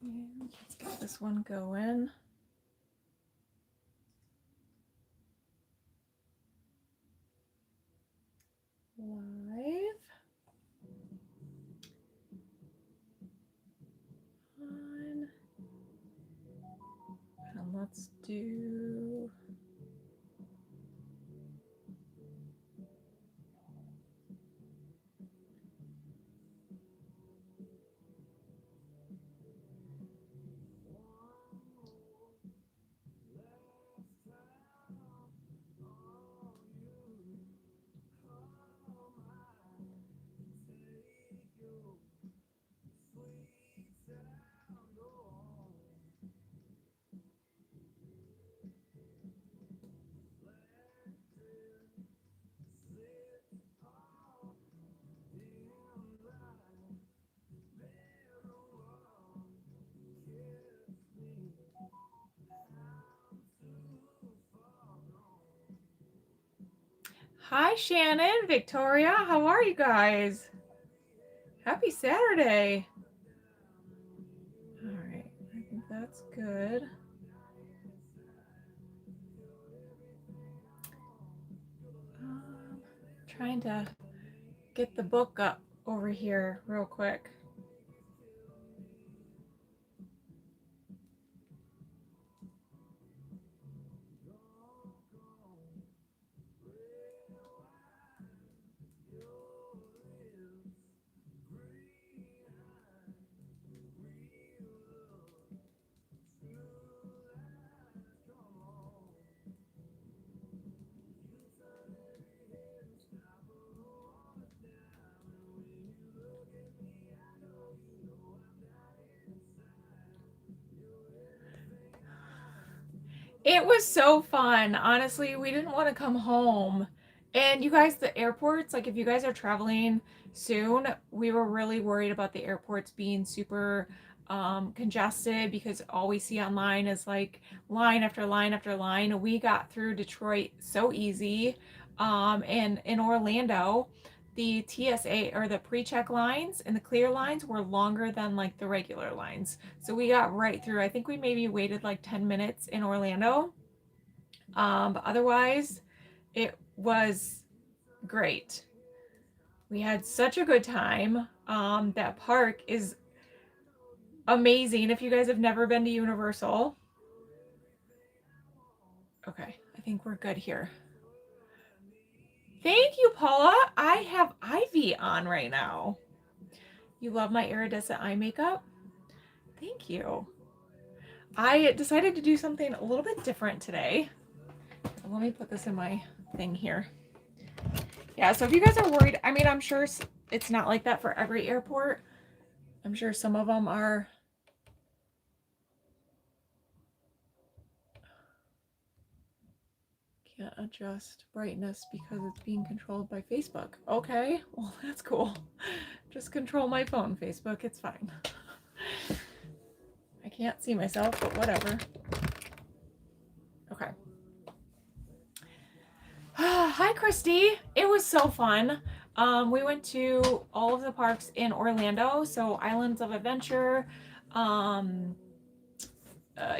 And let's get this one going. Live. On. And let's do... Hi, Shannon, Victoria. How are you guys? Happy Saturday. All right, I think that's good. Trying to get the book up over here real quick. It was so fun. Honestly, we didn't want to come home. And you guys, the airports, like if you guys are traveling soon, we were really worried about the airports being super congested because all we see online is like line after line after line. We got through Detroit so easy. And in Orlando, the TSA or the pre-check lines and the clear lines were longer than like the regular lines. So we got right through. I think we maybe waited like 10 minutes in Orlando. But otherwise, it was great. We had such a good time. That park is amazing. If you guys have never been to Universal. Okay, I think we're good here. Thank you, Paula. I have Ivy on right now. You love my iridescent eye makeup? Thank you. I decided to do something a little bit different today. Let me put this in my thing here. Yeah, so if you guys are worried, I mean, I'm sure it's not like that for every airport. I'm sure some of them are. Can't adjust brightness because it's being controlled by Facebook. Okay, well, that's cool. Just control my phone, Facebook. It's fine. I can't see myself, but whatever. Okay. Hi, Christy. It was so fun. We went to all of the parks in Orlando. So Islands of Adventure,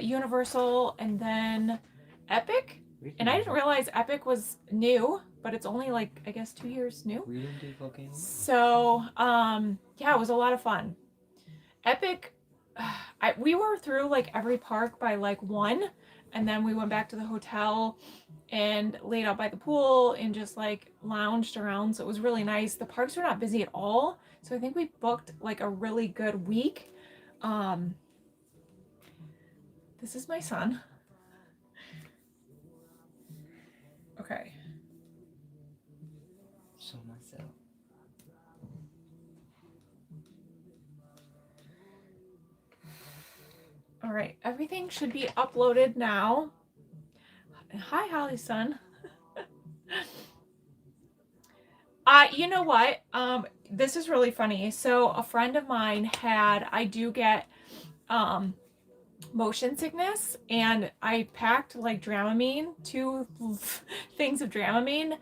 Universal, and then Epic. And I didn't realize Epic was new, but it's only like, I guess, 2 years new. We didn't do volcano. So, yeah, it was a lot of fun. Epic, we were through like every park by like 1, and then we went back to the hotel and laid out by the pool and just like lounged around. So it was really nice. The parks were not busy at all. So I think we booked like a really good week. This is my son. Okay. So myself. All right, everything should be uploaded now. Hi, Holly's son. You know what? This is really funny. So a friend of mine I do get motion sickness, and I packed like Dramamine, 2 things of Dramamine.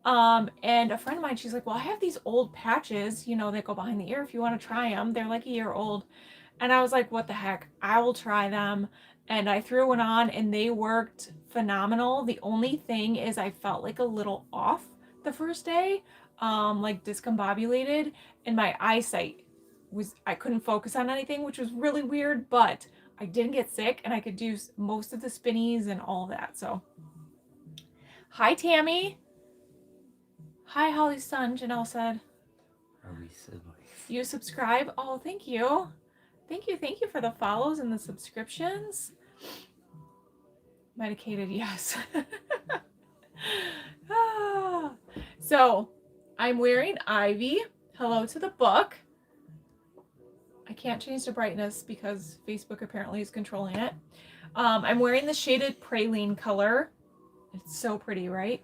And a friend of mine, she's like, well, I have these old patches, you know, that go behind the ear if you want to try them. They're like a year old. And I was like, what the heck? I will try them. And I threw one on and they worked phenomenal. The only thing is I felt like a little off the first day, like discombobulated, and my eyesight was, I couldn't focus on anything, which was really weird, but I didn't get sick and I could do most of the spinnies and all that. So, hi, Tammy. Hi, Holly's son, Janelle said. Are we siblings? You subscribe? Oh, thank you. Thank you for the follows and the subscriptions. Medicated, yes. So, I'm wearing Ivy. Hello to the book. I can't change the brightness because Facebook apparently is controlling it. I'm wearing the shaded praline color. It's so pretty, right?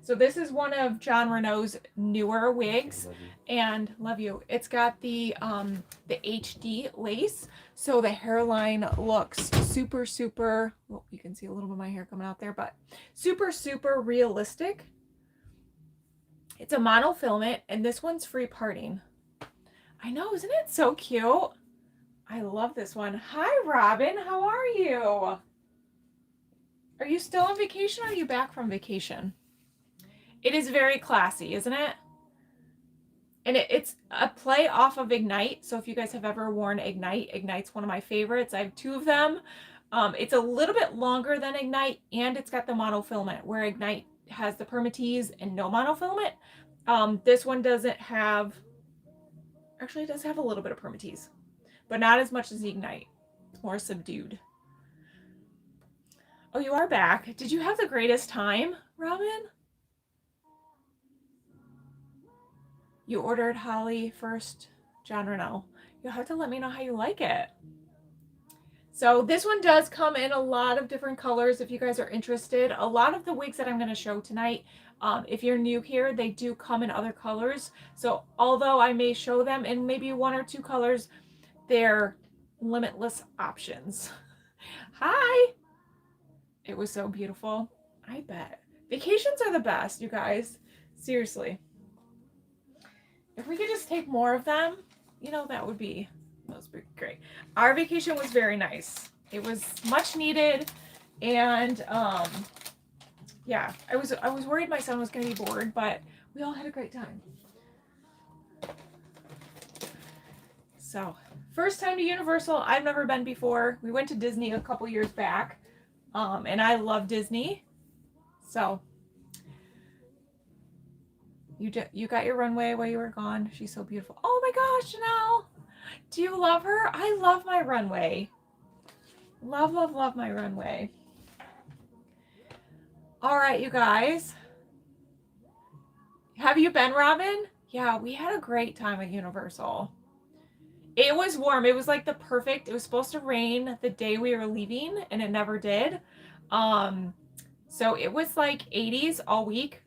So this is one of John Renault's newer wigs, and love you. It's got the HD lace, so the hairline looks super, super. Well, you can see a little bit of my hair coming out there, but super, super realistic. It's a monofilament, and this one's free parting. I know, isn't it so cute? I love this one. Hi, Robin. How are you? Are you still on vacation or are you back from vacation? It is very classy, isn't it? And it's a play off of Ignite. So if you guys have ever worn Ignite, Ignite's one of my favorites. I have two of them. It's a little bit longer than Ignite, and it's got the monofilament, where Ignite has the permatease and no monofilament. This one doesn't have, actually it does have a little bit of permatease, but not as much as the Ignite. It's more subdued. Oh, you are back. Did you have the greatest time, Robin? You ordered Holly first, John Renault. You'll have to let me know how you like it. So this one does come in a lot of different colors if you guys are interested. A lot of the wigs that I'm going to show tonight, if you're new here, they do come in other colors. So although I may show them in maybe one or two colors, they're limitless options. Hi! It was so beautiful. I bet. Vacations are the best, you guys. Seriously. If we could just take more of them, you know, that would be great. Our vacation was very nice. It was much needed, and yeah, I was worried my son was going to be bored, but we all had a great time. So, first time to Universal. I've never been before. We went to Disney a couple years back, and I love Disney. So, you got your runway while you were gone. She's so beautiful. Oh my gosh, Janelle. Do you love her? I love my runway. Love, love, love my runway. All right, you guys. Have you been, Robin? Yeah, we had a great time at Universal. It was warm. It was like the perfect, it was supposed to rain the day we were leaving, and it never did. So it was like 80s all week.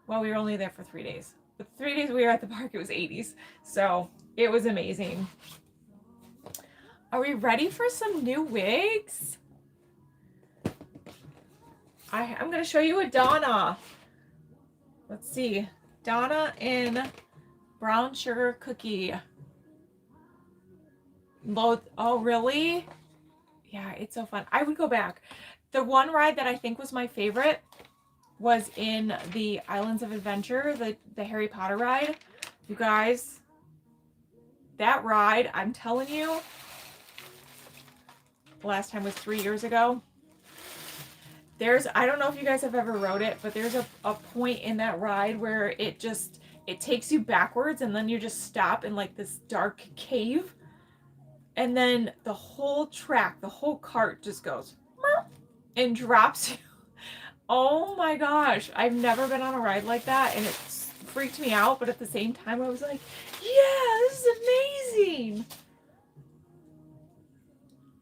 Well, we were only there for 3 days. But 3 days we were at the park, it was 80s. So it was amazing. Are we ready for some new wigs? I'm going to show you a Donna. Let's see. Donna in brown sugar cookie. Both. Oh, really? Yeah, it's so fun. I would go back. The one ride that I think was my favorite was in the Islands of Adventure, the Harry Potter ride. You guys, that ride, I'm telling you, the last time was 3 years ago. I don't know if you guys have ever rode it, but there's a point in that ride where it takes you backwards, and then you just stop in like this dark cave, and then the whole track, the whole cart just goes and drops you. Oh my gosh, I've never been on a ride like that, and it freaked me out, but at the same time I was like, yeah, this is amazing.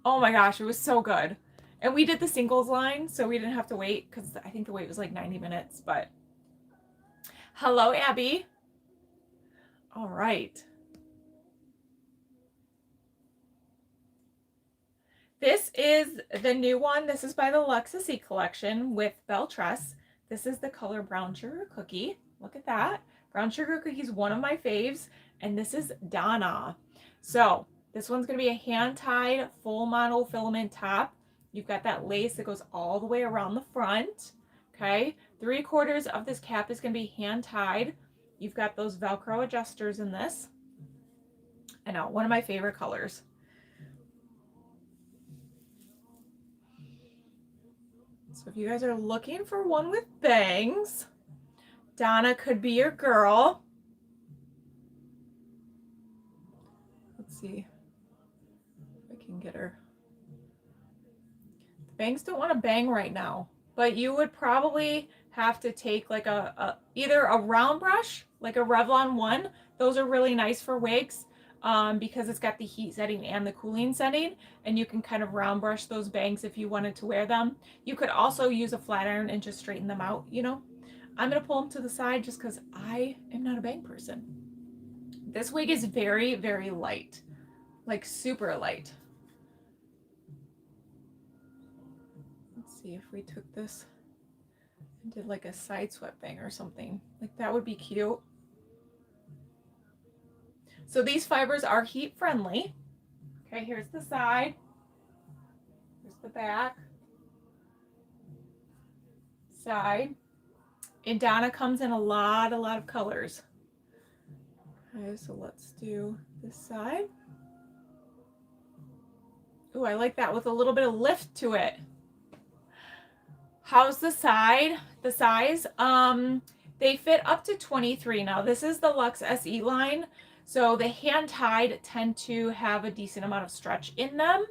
Oh my gosh, it was so good. And we did the singles line, so we didn't have to wait, because I think the wait was like 90 minutes, but hello, Abby. All right. This is the new one. This is by the Luxussy collection with Belle Tress. This is the color Brown Sugar Cookie. Look at that. Brown Sugar Cookie is one of my faves, and this is Donna. So This one's going to be a hand-tied full monofilament top. You've got that lace that goes all the way around the front. Okay, 3/4 of this cap is going to be hand-tied. You've got those Velcro adjusters in this. I know, one of my favorite colors. So if you guys are looking for one with bangs, Donna could be your girl. Let's see if I can get her. The bangs don't want to bang right now, but you would probably have to take like either a round brush, like a Revlon one. Those are really nice for wigs because it's got the heat setting and the cooling setting, and you can kind of round brush those bangs if you wanted to wear them. You could also use a flat iron and just straighten them out, you know. I'm going to pull them to the side just because I am not a bang person. This wig is very, very light, like super light. Let's see if we took this and did like a side swept bang or something. Like that would be cute. So these fibers are heat friendly. Okay, here's the side. Here's the back. Side. And Donna comes in a lot of colors. Okay, so let's do this side. Ooh, I like that with a little bit of lift to it. How's the side? The size? They fit up to 23. Now this is the Luxe SE line. So the hand tied tend to have a decent amount of stretch in them.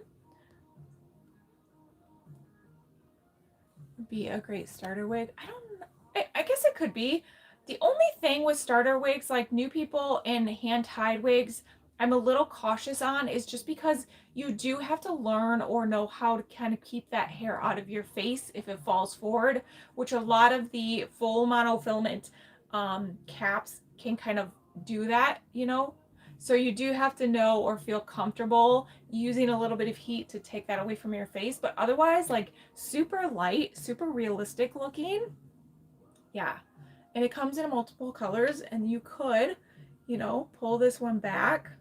Would be a great starter wig. I guess it could be. The only thing with starter wigs, like new people and hand tied wigs, I'm a little cautious on is just because you do have to learn or know how to kind of keep that hair out of your face if it falls forward, which a lot of the full monofilament caps can kind of do that, you know. So you do have to know or feel comfortable using a little bit of heat to take that away from your face. But otherwise, like super light, super realistic looking. Yeah. And it comes in multiple colors, and you could, you know, pull this one back.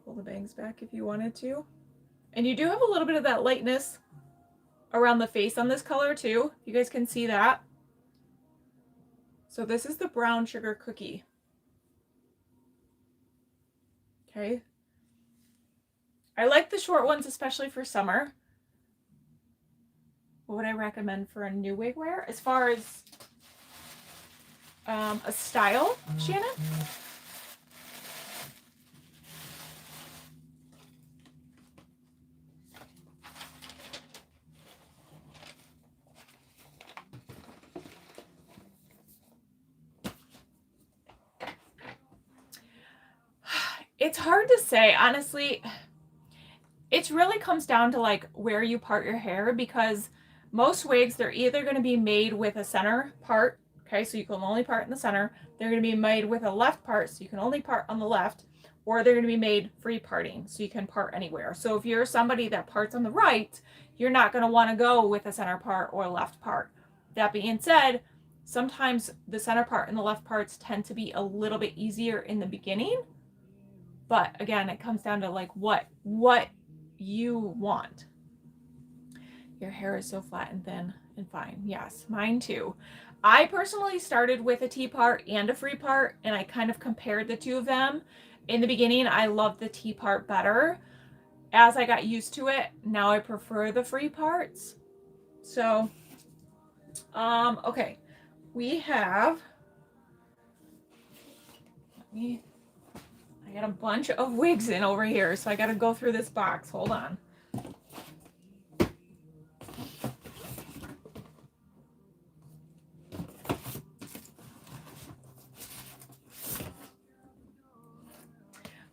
Pull the bangs back if you wanted to. And you do have a little bit of that lightness around the face on this color too. You guys can see that. So this is the brown sugar cookie. Okay. I like the short ones, especially for summer. What would I recommend for a new wig wear? As far as a style, Shannon? It's hard to say, honestly. It really comes down to like where you part your hair, because most wigs, they're either going to be made with a center part, okay, so you can only part in the center. They're going to be made with a left part, so you can only part on the left, or they're going to be made free parting, so you can part anywhere. So if you're somebody that parts on the right, you're not going to want to go with a center part or a left part. That being said, sometimes the center part and the left parts tend to be a little bit easier in the beginning. But again, it comes down to like what you want. Your hair is so flat and thin and fine. Yes, mine too. I personally started with a T part and a free part, and I kind of compared the two of them. In the beginning, I loved the T part better. As I got used to it, now I prefer the free parts. So, okay, we have, I got a bunch of wigs in over here, so I got to go through this box. Hold on.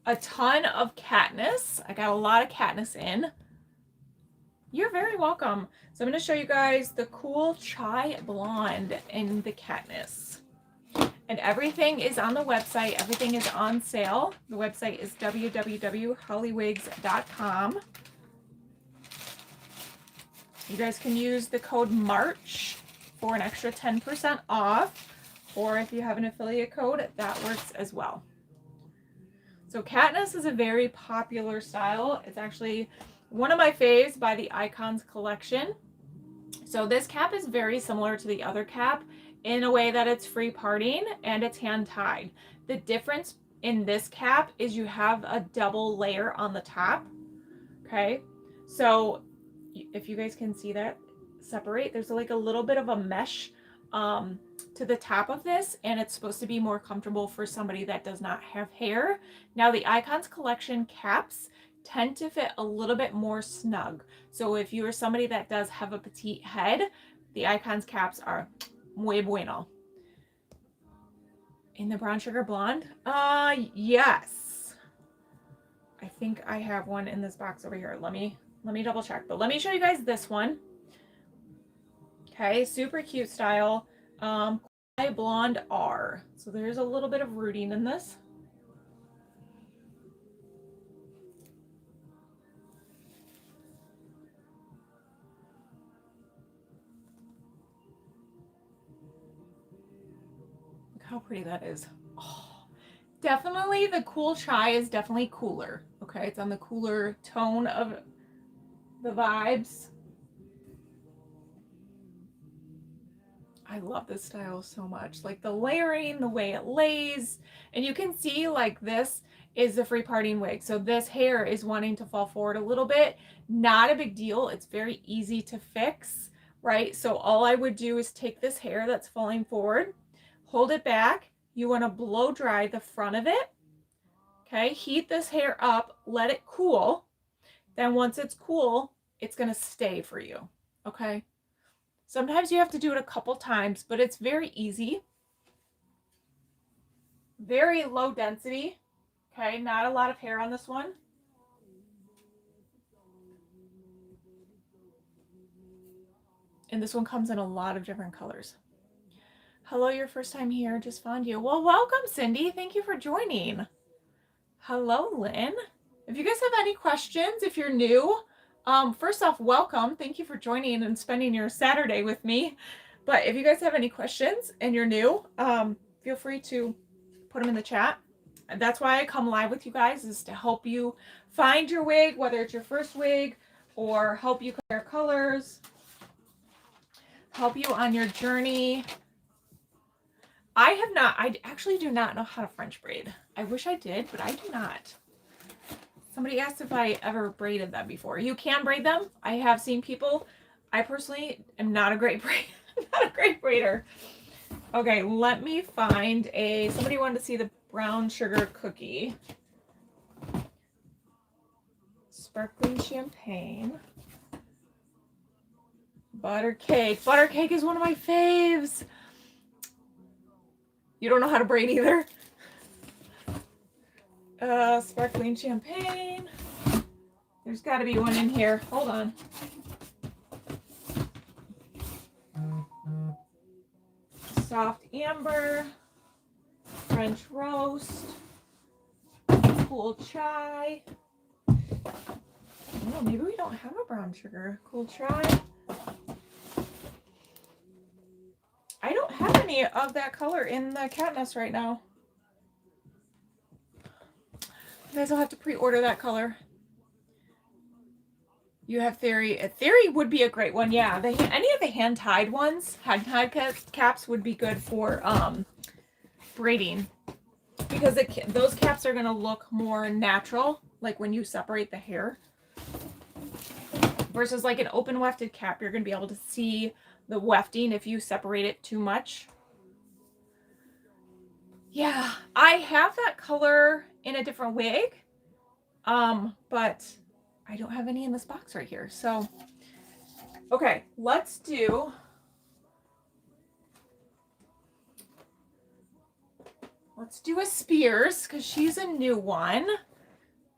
A ton of Katniss. I got a lot of Katniss in. You're very welcome. So I'm going to show you guys the cool chai blonde in the Katniss. And everything is on the website. Everything is on sale. The website is www.hollywigs.com. You guys can use the code MARCH for an extra 10% off. Or if you have an affiliate code, that works as well. So Katniss is a very popular style. It's actually one of my faves by the Icons collection. So this cap is very similar to the other cap in a way that it's free parting and it's hand tied. The difference in this cap is you have a double layer on the top. Okay, so if you guys can see that separate, there's like a little bit of a mesh to the top of this, and it's supposed to be more comfortable for somebody that does not have hair. Now the Icons collection caps tend to fit a little bit more snug. So if you are somebody that does have a petite head, the Icons caps are muy bueno. In the brown sugar blonde? Yes. I think I have one in this box over here. Let me double check, but let me show you guys this one. Okay, super cute style. Blonde R. So there's a little bit of rooting in this. Look how pretty that is. Oh, definitely the cool chai is definitely cooler. Okay, it's on the cooler tone of the vibes. I love this style so much. Like the layering, the way it lays, and you can see like this is the free parting wig. So this hair is wanting to fall forward a little bit. Not a big deal. It's very easy to fix, right? So all I would do is take this hair that's falling forward, hold it back. You want to blow dry the front of it. Okay, heat this hair up, let it cool. Then once it's cool, it's going to stay for you. Okay. Sometimes you have to do it a couple times, but it's very easy. Very low density. Okay, not a lot of hair on this one. And this one comes in a lot of different colors. Hello, your first time here. Just found you. Well, welcome, Cindy. Thank you for joining. Hello, Lynn. If you guys have any questions, if you're new, first off, welcome. Thank you for joining and spending your Saturday with me. But if you guys have any questions and you're new, feel free to put them in the chat. And that's why I come live with you guys, is to help you find your wig, whether it's your first wig, or help you compare colors, help you on your journey. I actually do not know how to French braid. I wish I did, but I do not. Somebody asked if I ever braided them before. You can braid them. I have seen people. I personally am not a great braider. Okay, let me find somebody wanted to see the brown sugar cookie. Sparkling champagne. Butter cake. Butter cake is one of my faves. You don't know how to braid either? Sparkling champagne. There's got to be one in here. Hold on. Soft amber. French roast. Cool chai. Oh, maybe we don't have a brown sugar. Cool chai. I don't have any of that color in the Katniss right now. You guys will have to pre-order that color. You have Theory. Theory would be a great one. Yeah, any of the hand-tied ones, hand-tied caps would be good for braiding. Because those caps are going to look more natural, like when you separate the hair. Versus like an open wefted cap, you're going to be able to see the wefting if you separate it too much. Yeah, I have that color in a different wig, but I don't have any in this box right here. So, okay, let's do a Spears, because she's a new one.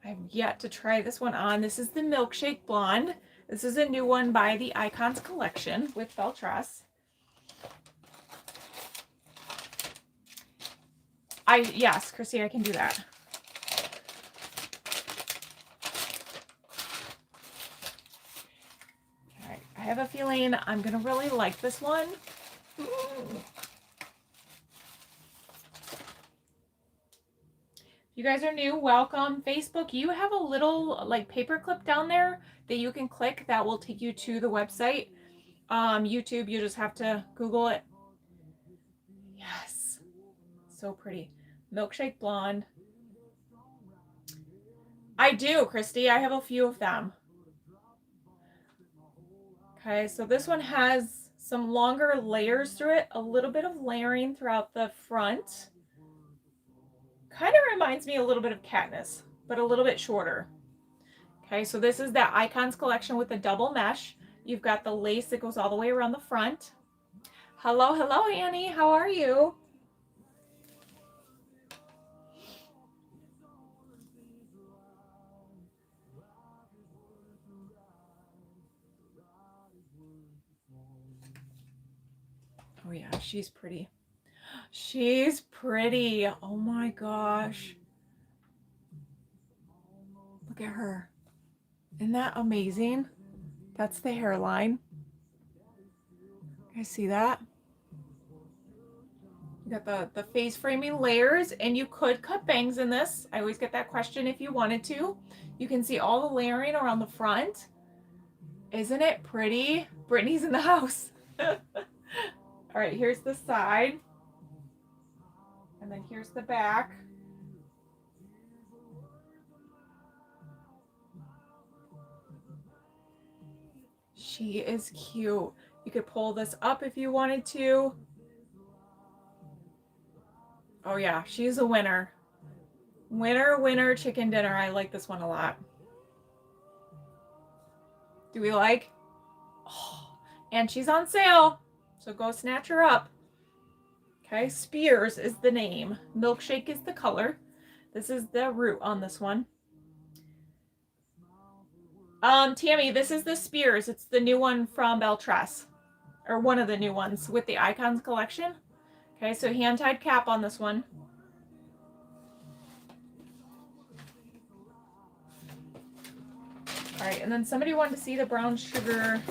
I've yet to try this one on. This is the Milkshake Blonde. This is a new one by the Icons collection with Beltress. Yes, Chrissy, I can do that. All right, I have a feeling I'm gonna really like this one. If you guys are new, welcome. Facebook, you have a little like paper clip down there that you can click that will take you to the website. YouTube, you just have to Google it. Yes, so pretty. Milkshake blonde. I do, Christy. I have a few of them. Okay, so this one has some longer layers through it, a little bit of layering throughout the front. Kind of reminds me a little bit of Katniss, but a little bit shorter. Okay, so this is that Icons collection with the double mesh. You've got the lace that goes all the way around the front. Hello, hello, Annie. How are you? Oh yeah, she's pretty. She's pretty. Oh my gosh. Look at her. Isn't that amazing? That's the hairline. You guys see that? You got the face framing layers, and you could cut bangs in this. I always get that question if you wanted to. You can see all the layering around the front. Isn't it pretty? Brittany's in the house. All right, here's the side. And then here's the back. She is cute. You could pull this up if you wanted to. Oh yeah, she's a winner. Winner, winner, chicken dinner. I like this one a lot. Do we like? Oh, and she's on sale, so go snatch her up. Okay, Spears is the name. Milkshake is the color. This is the root on this one. Tammy, this is the Spears. It's the new one from Beltress, or one of the new ones with the Icons collection. Okay, so hand-tied cap on this one. All right, and then somebody wanted to see the brown sugar.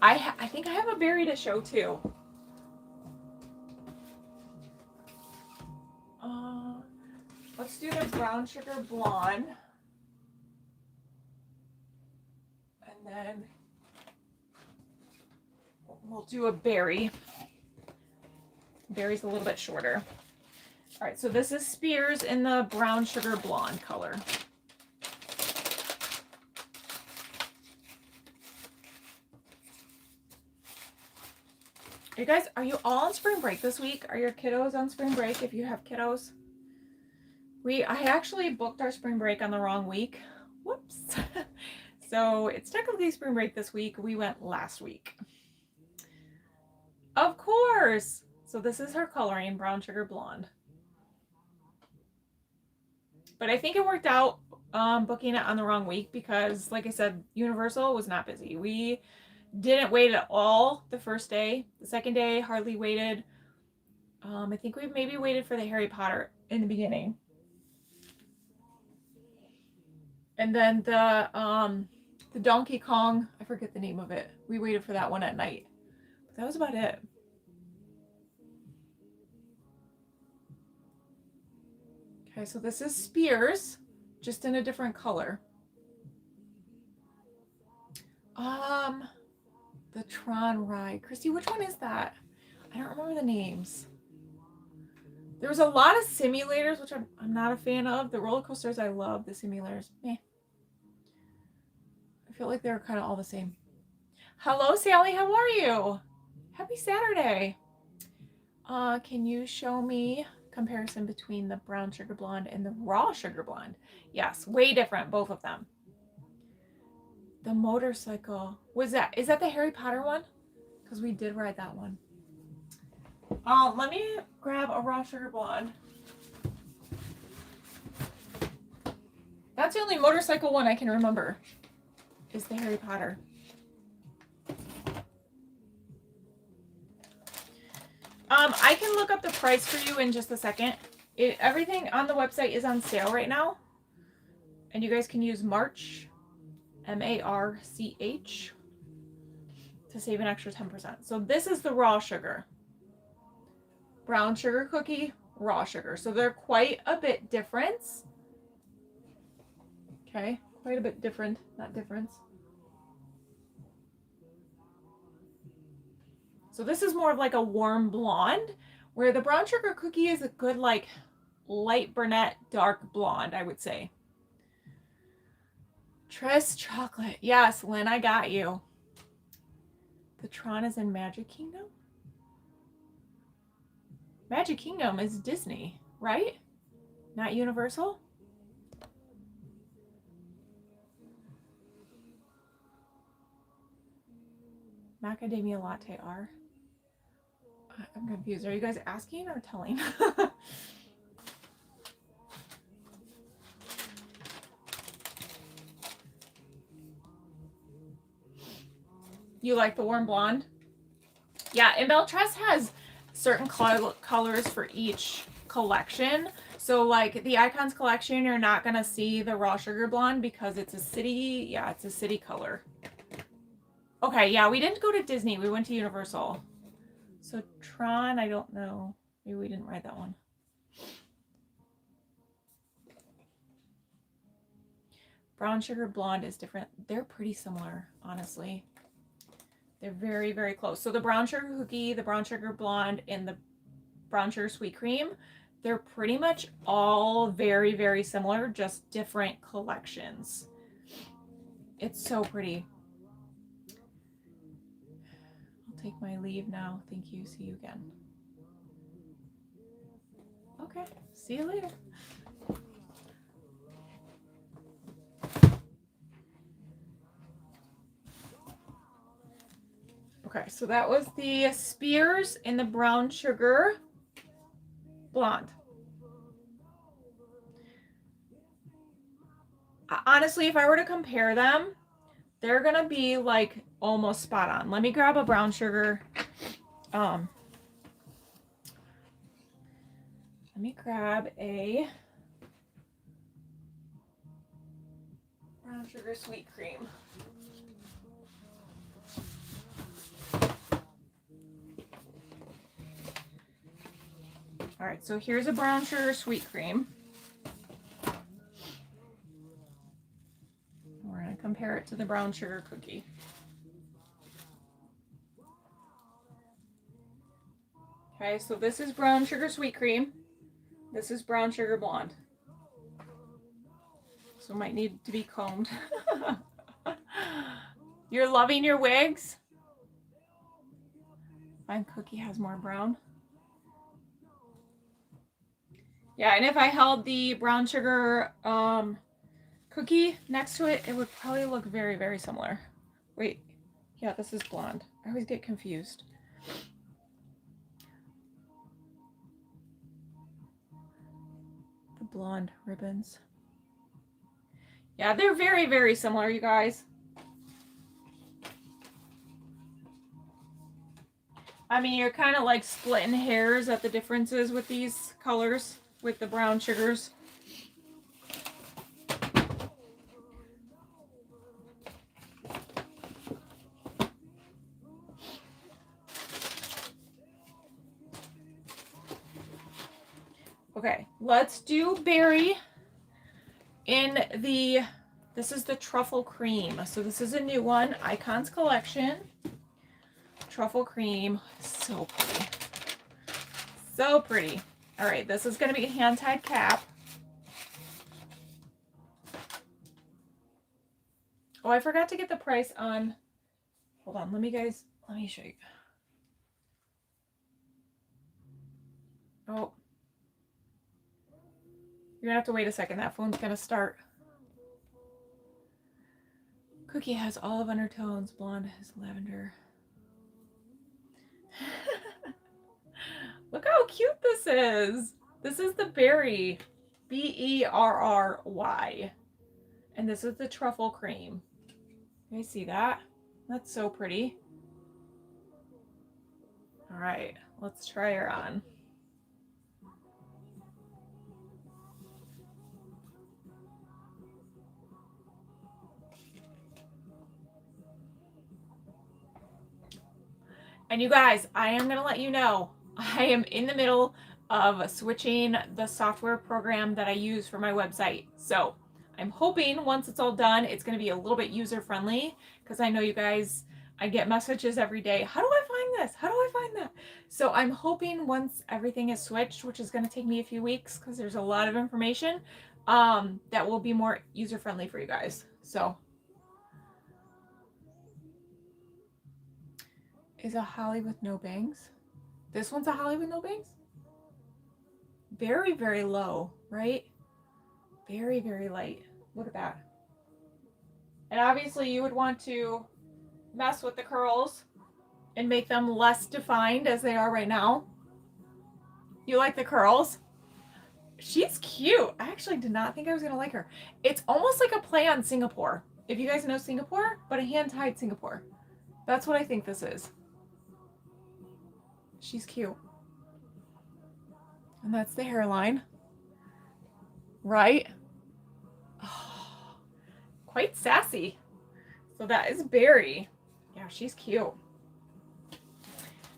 I think I have a berry to show too. Let's do the brown sugar blonde. And then we'll do a berry. Berry's a little bit shorter. All right, so this is Spears in the brown sugar blonde color. You guys, are you all on spring break this week? Are your kiddos on spring break if you have kiddos? I actually booked our spring break on the wrong week. Whoops. So it's technically spring break this week. We went last week. Of course. So this is her coloring, brown sugar blonde. But I think it worked out booking it on the wrong week because, like I said, Universal was not busy. We didn't wait at all the first day. The second day, hardly waited. I think we maybe waited for the Harry Potter in the beginning. And then the Donkey Kong, I forget the name of it. We waited for that one at night. But that was about it. Okay, so this is Spears, just in a different color. The Tron ride. Christy, which one is that? I don't remember the names. There's a lot of simulators, which I'm not a fan of. The roller coasters I love. The simulators, meh. I feel like they're kind of all the same. Hello, Sally. How are you? Happy Saturday. Can you show me comparison between the brown sugar blonde and the raw sugar blonde? Yes, way different, both of them. The motorcycle. Is that the Harry Potter one? Because we did ride that one. Let me grab a raw sugar blonde. That's the only motorcycle one I can remember, is the Harry Potter. I can look up the price for you in just a second. Everything on the website is on sale right now. And you guys can use March, MARCH, to save an extra 10%. So this is the raw sugar. Brown sugar cookie. raw sugar. So they're quite a bit different. Okay, quite a bit different, not difference. So this is more of like a warm blonde, where the brown sugar cookie is a good like light brunette, dark blonde, I would say. Tress chocolate. Yes, Lynn, I got you. The Tron is in Magic Kingdom? Magic Kingdom is Disney, right? Not Universal? Macadamia latte are. I'm confused. Are you guys asking or telling? You like the warm blonde? Yeah, and Beltress has certain colors for each collection. So like the Icons collection, you're not going to see the raw sugar blonde because it's a city, yeah, it's a city color. Okay, yeah, we didn't go to Disney. We went to Universal. So Tron, I don't know. Maybe we didn't ride that one. Brown sugar blonde is different. They're pretty similar, honestly. They're very, very close. So the brown sugar cookie, the brown sugar blonde, and the brown sugar sweet cream, they're pretty much all very, very similar, just different collections. It's so pretty. I'll take my leave now. Thank you. See you again. Okay. See you later. Okay, so that was the Spears in the brown sugar blonde. Honestly, if I were to compare them, they're gonna be like almost spot on. Let me grab a brown sugar. Let me grab a brown sugar sweet cream. All right, so here's a brown sugar sweet cream. We're going to compare it to the brown sugar cookie. Okay, so this is brown sugar sweet cream. This is brown sugar blonde. So might need to be combed. You're loving your wigs? Mine cookie has more brown. Yeah, and if I held the brown sugar cookie next to it, it would probably look very, very similar. Wait, yeah, this is blonde. I always get confused. The blonde ribbons. Yeah, they're very, very similar, you guys. I mean, you're kind of like splitting hairs at the differences with these colors, with the brown sugars. Okay, let's do berry in the, this is the truffle cream. So this is a new one, Icons collection. Truffle cream, so pretty. So pretty. All right, this is gonna be a hand-tied cap. Oh, I forgot to get the price on, hold on, let me show you. Oh. You're gonna have to wait a second. That phone's gonna start. Cookie has olive undertones. Blonde has lavender. Look how cute this is. This is the berry. Berry. And this is the truffle cream. You guys see that? That's so pretty. All right, let's try her on. And you guys, I am going to let you know, I am in the middle of switching the software program that I use for my website. So I'm hoping once it's all done, it's going to be a little bit user friendly, because I know you guys, I get messages every day. How do I find this? How do I find that? So I'm hoping once everything is switched, which is going to take me a few weeks because there's a lot of information, that will be more user friendly for you guys. So is a holly with no bangs. This one's a holly with no bangs. Very, very low, right? Very, very light. Look at that. And obviously you would want to mess with the curls and make them less defined as they are right now. You like the curls? She's cute. I actually did not think I was going to like her. It's almost like a play on Singapore. If you guys know Singapore, but a hand-tied Singapore. That's what I think this is. She's cute. And that's the hairline. Right? Oh, quite sassy. So that is Berry. Yeah, she's cute.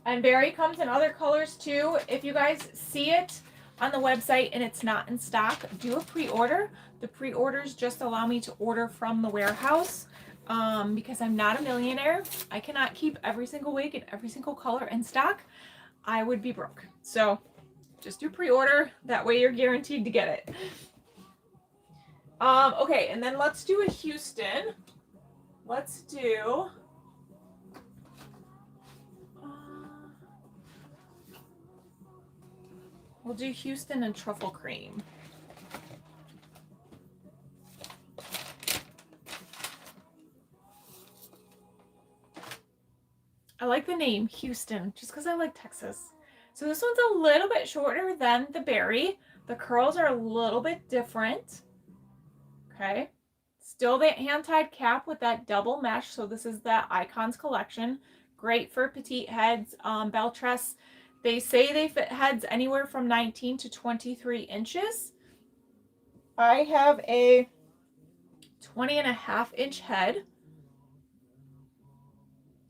And Berry comes in other colors too. If you guys see it on the website and it's not in stock, do a pre-order. The pre-orders just allow me to order from the warehouse, because I'm not a millionaire. I cannot keep every single wig in every single color in stock. I would be broke. So just do pre-order. That way you're guaranteed to get it. Okay, and then let's do a Houston. Let's do... we'll do Houston and truffle cream. I like the name Houston just because I like Texas. So this one's a little bit shorter than the Berry. The curls are a little bit different. Okay. Still that hand-tied cap with that double mesh. So this is the Icons collection. Great for petite heads. Belle tress. They say they fit heads anywhere from 19 to 23 inches. I have a 20.5-inch head.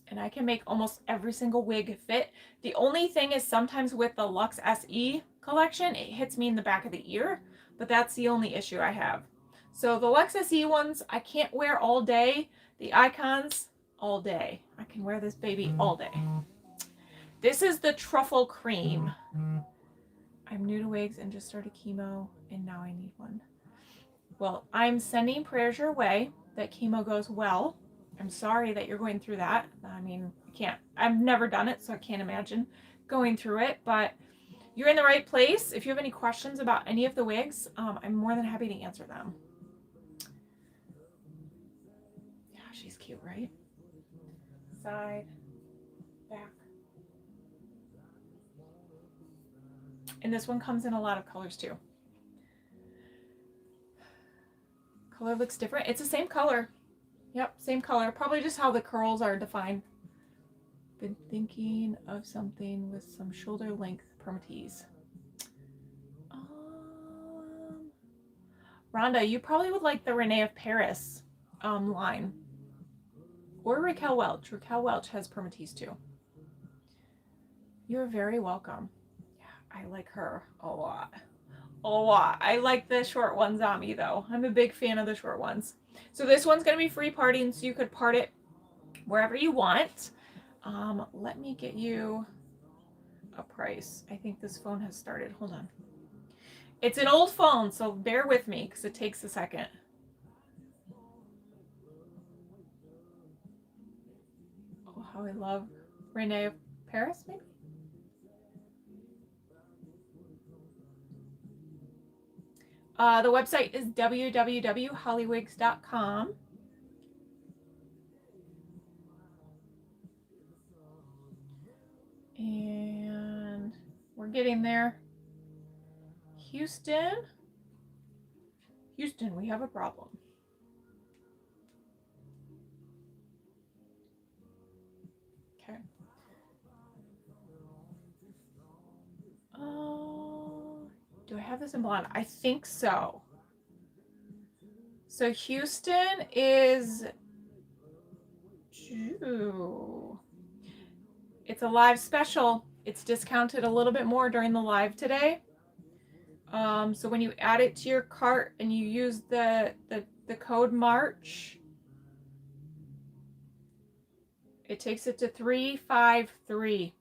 And I can make almost every single wig fit. The only thing is sometimes with the Luxe SE collection, it hits me in the back of the ear, but that's the only issue I have. So the Luxe SE ones, I can't wear all day. The Icons, all day. I can wear this baby all day. This is the truffle cream. I'm new to wigs and just started chemo, and now I need one. Well, I'm sending prayers your way that chemo goes well. I'm sorry that you're going through that. I mean, I've never done it, so I can't imagine going through it, but you're in the right place. If you have any questions about any of the wigs, I'm more than happy to answer them. Yeah, she's cute, right? Side, back. And this one comes in a lot of colors too. Color looks different. It's the same color. Yep, same color. Probably just how the curls are defined. Been thinking of something with some shoulder length permatease. Rhonda, you probably would like the Renee of Paris line. Or Raquel Welch. Raquel Welch has permatease too. You're very welcome. Yeah, I like her a lot. A lot. I like the short ones on me though. I'm a big fan of the short ones. So this one's going to be free parting, so you could part it wherever you want. Let me get you a price. I think this phone has started. Hold on. It's an old phone, so bear with me because it takes a second. Oh, how I love Renee of Paris, maybe? The website is www.hollywigs.com. And we're getting there. Houston, we have a problem. Okay. Do I have this in blonde? I think so. So Houston is... It's a live special. It's discounted a little bit more during the live today. So when you add it to your cart and you use the code March, it takes it to 353.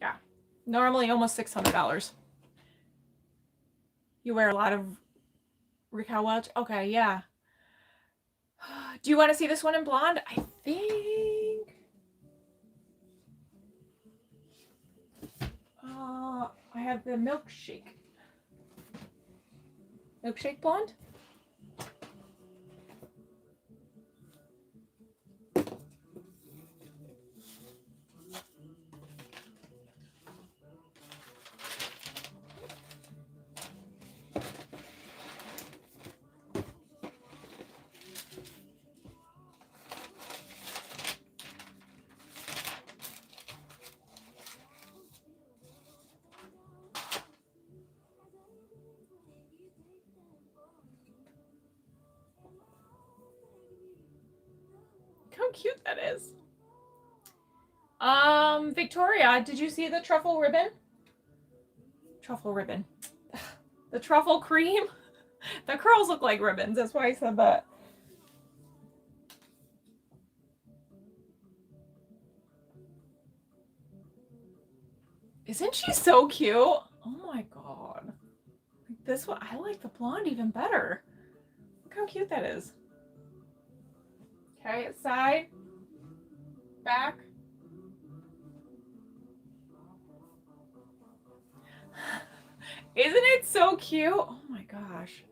Yeah, normally almost $600. You wear a lot of Raquel Welch? Okay, yeah. Do you want to see this one in blonde? I think. I have the milkshake. Milkshake blonde? How cute that is. Victoria, did you see the truffle ribbon? Truffle ribbon. The truffle cream. The curls look like ribbons. That's why I said that. Isn't she so cute? Oh my god. This one, I like the blonde even better. Look how cute that is. Okay, side, back. Isn't it so cute? Oh my gosh.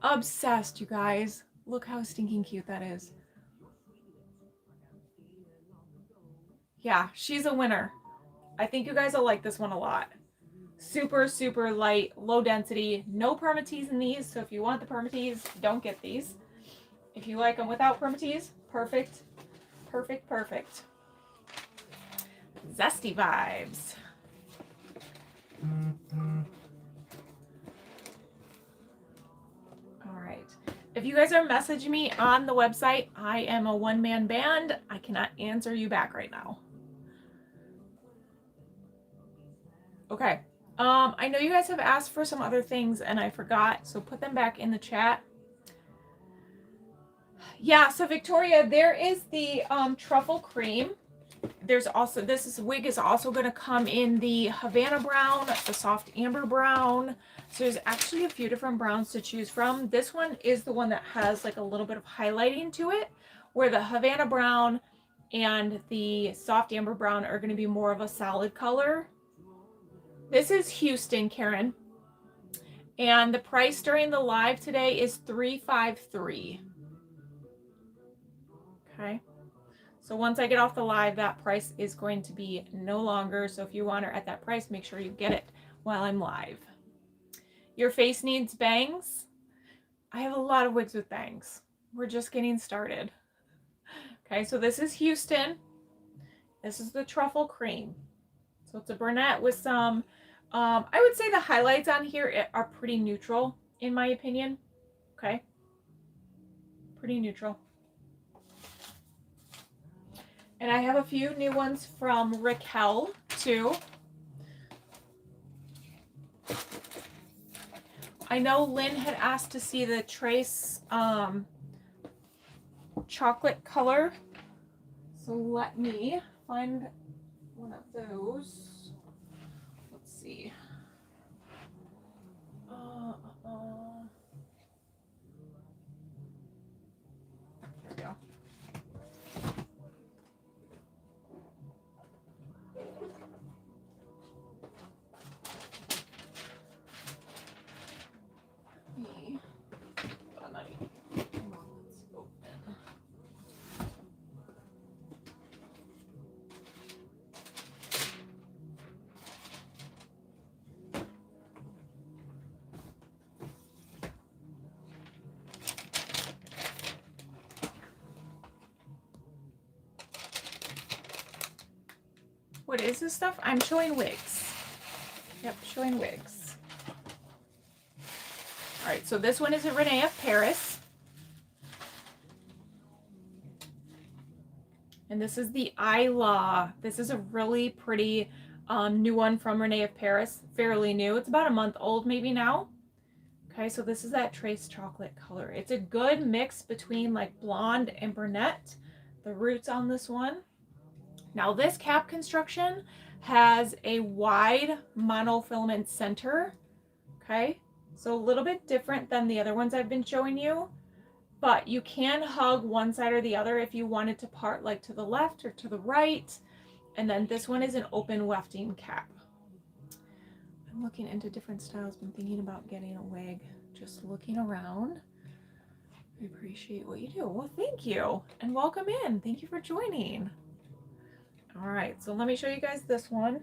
Obsessed, you guys. Look how stinking cute that is. Yeah, she's a winner. I think you guys will like this one a lot. Super, super light, low density, no permatease in these. So if you want the permatease, don't get these. If you like them without permatease, perfect, perfect, perfect. Zesty vibes. All right. If you guys are messaging me on the website, I am a one-man band. I cannot answer you back right now. Okay. I know you guys have asked for some other things and I forgot, so put them back in the chat. Yeah, so Victoria, there is the truffle cream. There's also, wig is also going to come in the Havana brown, the soft amber brown. So there's actually a few different browns to choose from. This one is the one that has like a little bit of highlighting to it, where the Havana brown and the soft amber brown are going to be more of a solid color. This is Houston, Karen. And the price during the live today is $353. Okay. So once I get off the live, that price is going to be no longer. So if you want her at that price, make sure you get it while I'm live. Your face needs bangs. I have a lot of wigs with bangs. We're just getting started. Okay, so this is Houston. This is the truffle cream. So it's a brunette with some, I would say the highlights on here are pretty neutral, in my opinion. Okay. Pretty neutral. And I have a few new ones from Raquel, too. I know Lynn had asked to see the Trace chocolate color. So let me find one of those. Let's see. There we go. What is this stuff? I'm showing wigs. Yep, showing wigs. All right, so this one is a Renee of Paris. And this is the Isla. This is a really pretty new one from Renee of Paris. Fairly new. It's about a month old maybe now. Okay, so this is that trace chocolate color. It's a good mix between like blonde and brunette. The roots on this one. Now this cap construction has a wide monofilament center. Okay, so a little bit different than the other ones I've been showing you. But you can hug one side or the other if you wanted to part like to the left or to the right. And then this one is an open wefting cap. I'm looking into different styles. Been thinking about getting a wig. Just looking around. I appreciate what you do. Well, thank you. And welcome in. Thank you for joining. All right, so let me show you guys this one.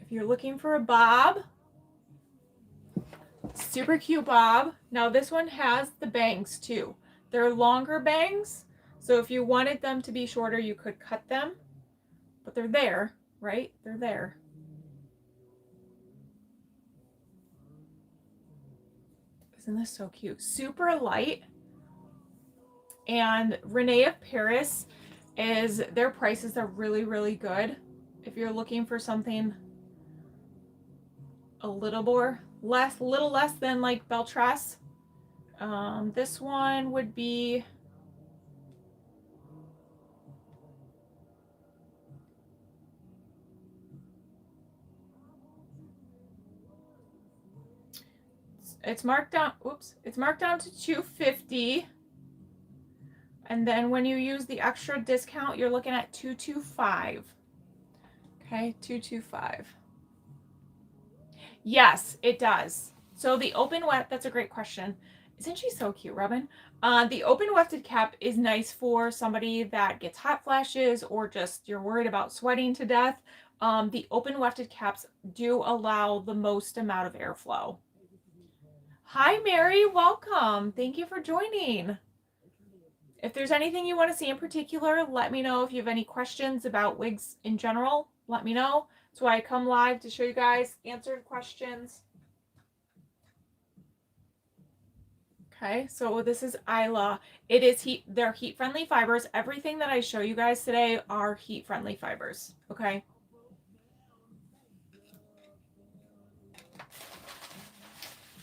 If you're looking for a bob, super cute bob. Now this one has the bangs too. They're longer bangs, so if you wanted them to be shorter, you could cut them, but they're there, right? They're there. Isn't this so cute? Super light. And Renee of Paris is, their prices are really, really good. If you're looking for something a little less than like Beltress, this one would be it's marked down. Oops, it's marked down to $250. And then when you use the extra discount, you're looking at $225. Okay, $225. Yes, it does. So the open weft, that's a great question. Isn't she so cute, Robin? The open wefted cap is nice for somebody that gets hot flashes or just you're worried about sweating to death. The open wefted caps do allow the most amount of airflow. Hi, Mary. Welcome. Thank you for joining. If there's anything you want to see in particular, let me know. If you have any questions about wigs in general, let me know. That's why I come live to show you guys answered questions. Okay, so this is Isla. It is they're heat-friendly fibers. Everything that I show you guys today are heat-friendly fibers, okay?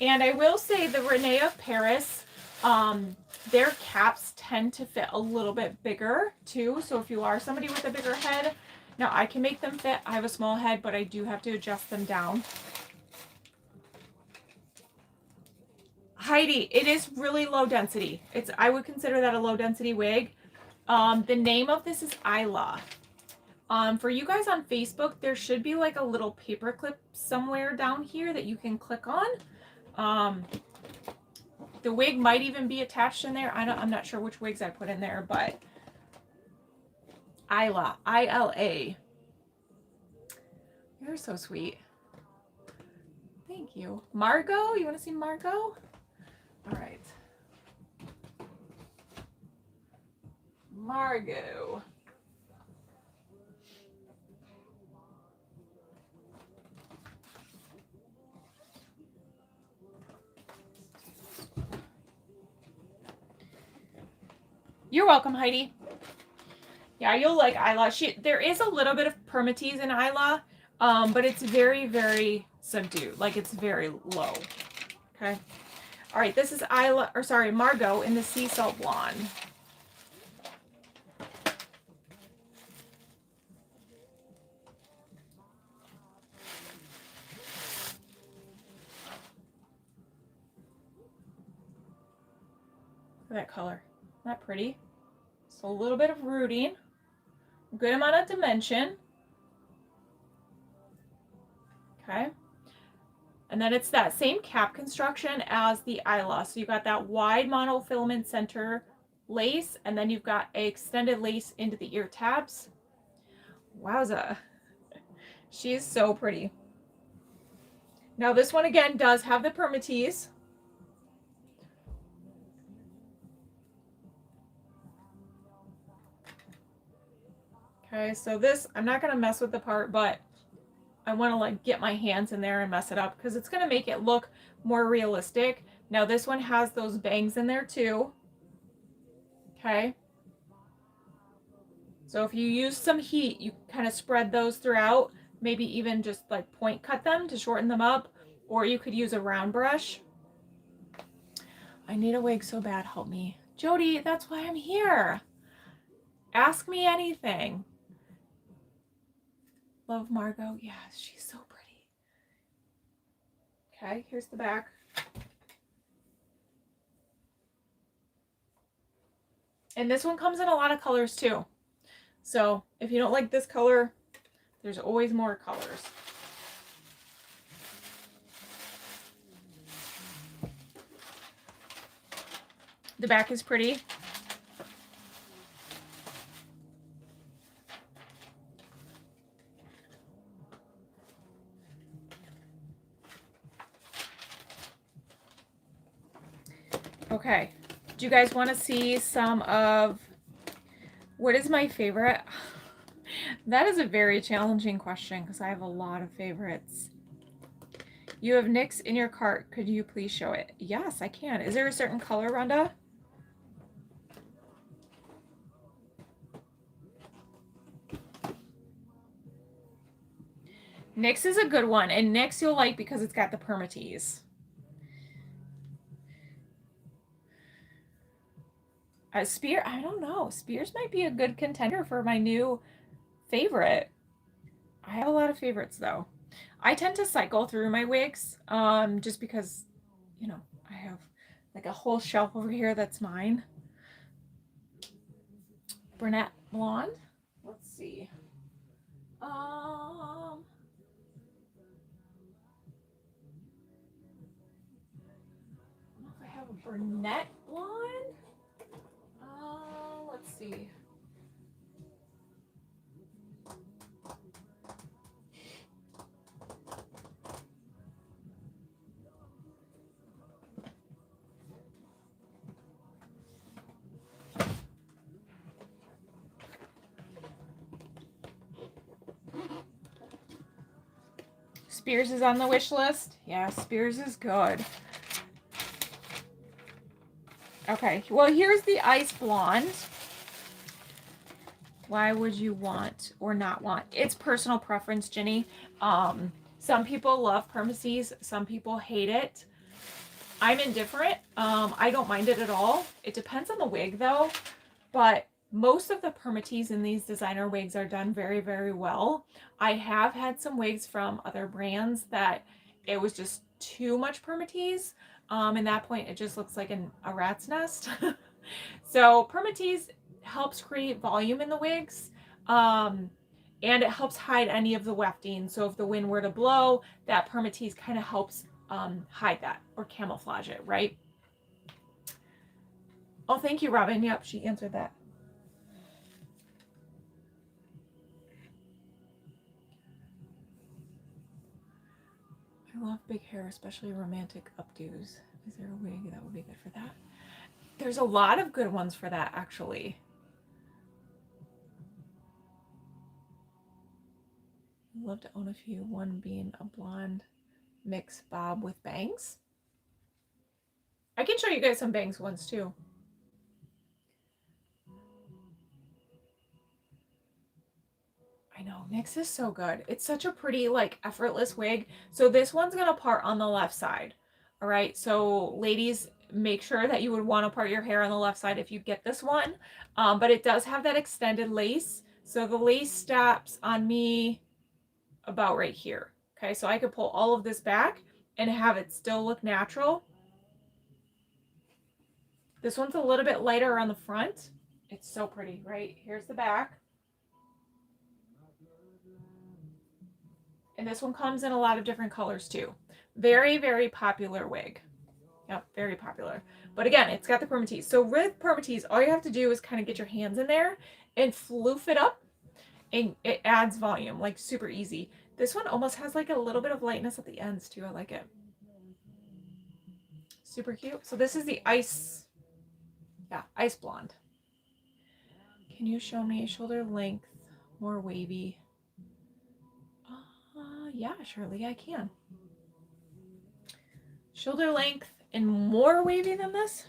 And I will say the Renee of Paris, their caps tend to fit a little bit bigger too. So if you are somebody with a bigger head, now I can make them fit. I have a small head, but I do have to adjust them down. Heidi, it is really low density. I would consider that a low density wig. The name of this is Isla. For you guys on Facebook, there should be like a little paper clip somewhere down here that you can click on. The wig might even be attached in there. I'm not sure which wigs I put in there, but Isla, I-L-A. You're so sweet. Thank you. Margo, you want to see Margo? All right. Margo. You're welcome, Heidi. Yeah, you'll like Isla. There is a little bit of permatease in Isla, but it's very, very subdued. Like it's very low. Okay. All right, this is Margo in the Sea Salt Blonde. Look at that color. Isn't that pretty? So a little bit of rooting, good amount of dimension. Okay. And then it's that same cap construction as the Isla. So you've got that wide monofilament center lace, and then you've got a extended lace into the ear tabs. Wowza. She's so pretty. Now this one again does have the permatease. Okay, so this, I'm not going to mess with the part, but I want to like get my hands in there and mess it up because it's going to make it look more realistic. Now this one has those bangs in there too. Okay. So if you use some heat, you kind of spread those throughout, maybe even just like point cut them to shorten them up, or you could use a round brush. I need a wig so bad, help me. Jody, that's why I'm here. Ask me anything. Love Margo. Yes, she's so pretty. Okay, here's the back. And this one comes in a lot of colors too. So if you don't like this color, there's always more colors. The back is pretty. Okay, do you guys want to see some of what is my favorite? That is a very challenging question because I have a lot of favorites. You have NYX in your cart. Could you please show it? Yes, I can. Is there a certain color, Rhonda? NYX is a good one, and NYX you'll like because it's got the permatease. Spear, I don't know. Spears might be a good contender for my new favorite. I have a lot of favorites though. I tend to cycle through my wigs just because, you know, I have like a whole shelf over here that's mine. Brunette blonde. Let's see. I don't know if I have a brunette blonde. Let's see. Spears is on the wish list. Yeah, Spears is good. Okay, well, here's the ice blonde. Why would you want or not want? It's personal preference, Jenny. Some people love permatease. Some people hate it. I'm indifferent. I don't mind it at all. It depends on the wig, though. But most of the permatease in these designer wigs are done very, very well. I have had some wigs from other brands that it was just too much permatease. And that point, it just looks like a rat's nest. So permatease helps create volume in the wigs. And it helps hide any of the wefting. So if the wind were to blow, that permatease kind of helps hide that or camouflage it, right? Oh, thank you, Robin. Yep, she answered that. I love big hair, especially romantic updos. Is there a wig that would be good for that? There's a lot of good ones for that, actually. I'd love to own a few. One being a blonde mix bob with bangs. I can show you guys some bangs ones too. I know, NYX is so good. It's such a pretty, like, effortless wig. So this one's gonna part on the left side. All right, so ladies, make sure that you would want to part your hair on the left side if you get this one. But it does have that extended lace. So the lace stops on me about right here. Okay, so I could pull all of this back and have it still look natural. This one's a little bit lighter on the front. It's so pretty, right? Here's the back. And this one comes in a lot of different colors too. Very, very popular wig. Yep, very popular. But again, it's got the permatease. So with permatease, all you have to do is kind of get your hands in there and floof it up, and it adds volume, like super easy. This one almost has like a little bit of lightness at the ends too. I like it. Super cute. So this is the ice, yeah, ice blonde. Can you show me shoulder length, more wavy? Yeah, Shirley, I can. Shoulder length and more wavy than this?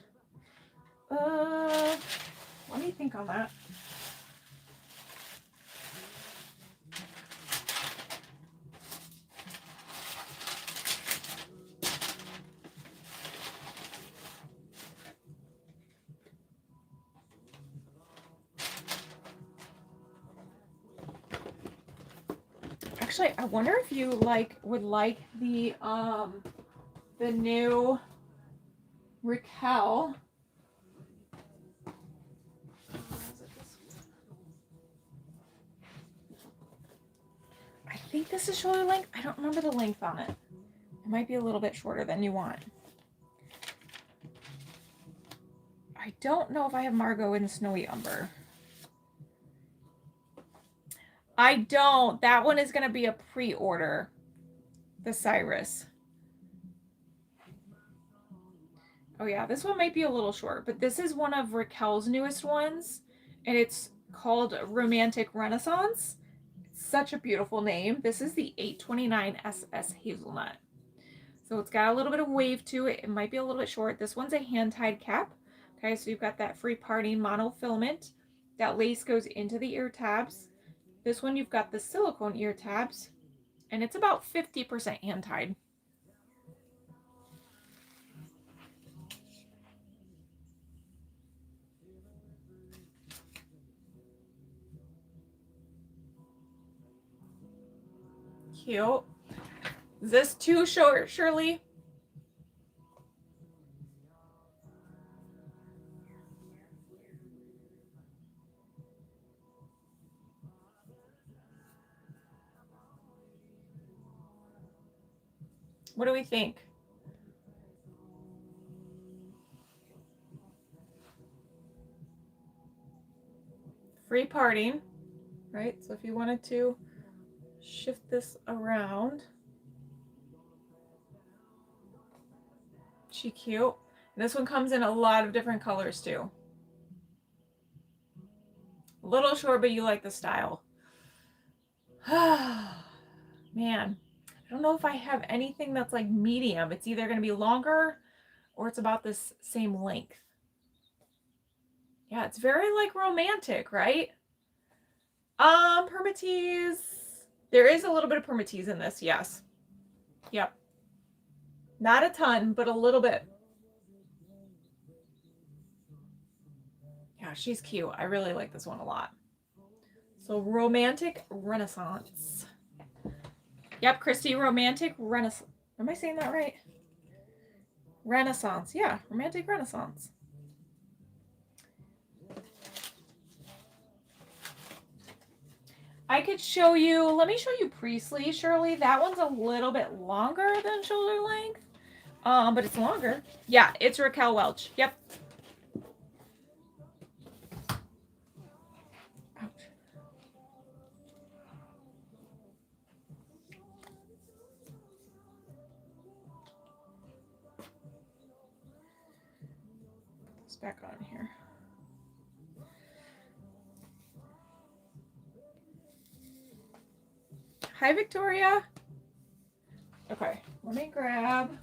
Let me think on that. Actually, I wonder if you would like the new Raquel. I think this is shoulder length. I don't remember the length on it. It might be a little bit shorter than you want. I don't know if I have Margo in Snowy Umber. I don't. That one is going to be a pre-order. The Cyrus. Oh yeah, this one might be a little short, but this is one of Raquel's newest ones, and it's called Romantic Renaissance. It's such a beautiful name. This is the 829 SS Hazelnut. So it's got a little bit of wave to it. It might be a little bit short. This one's a hand-tied cap. Okay, so you've got that free parting monofilament. That lace goes into the ear tabs. This one you've got the silicone ear tabs, and it's about 50% hand-tied. Cute. Is this too short, Shirley? What do we think? Free parting, right? So if you wanted to shift this around. She cute. And this one comes in a lot of different colors too. A little short, but you like the style. Man, I don't know if I have anything that's like medium. It's either going to be longer or it's about this same length. Yeah, it's very like romantic, right? Permatease. There is a little bit of permatease in this, yes. Yep. Not a ton, but a little bit. Yeah, she's cute. I really like this one a lot. So Romantic Renaissance. Yep, Christy, Romantic Renaissance. Am I saying that right? Renaissance. Yeah, Romantic Renaissance. I could show you, let me show you Priestley, Shirley. That one's a little bit longer than shoulder length, but it's longer. Yeah, it's Raquel Welch. Yep. Ouch. It's back on here. Hi, Victoria. Okay, let me grab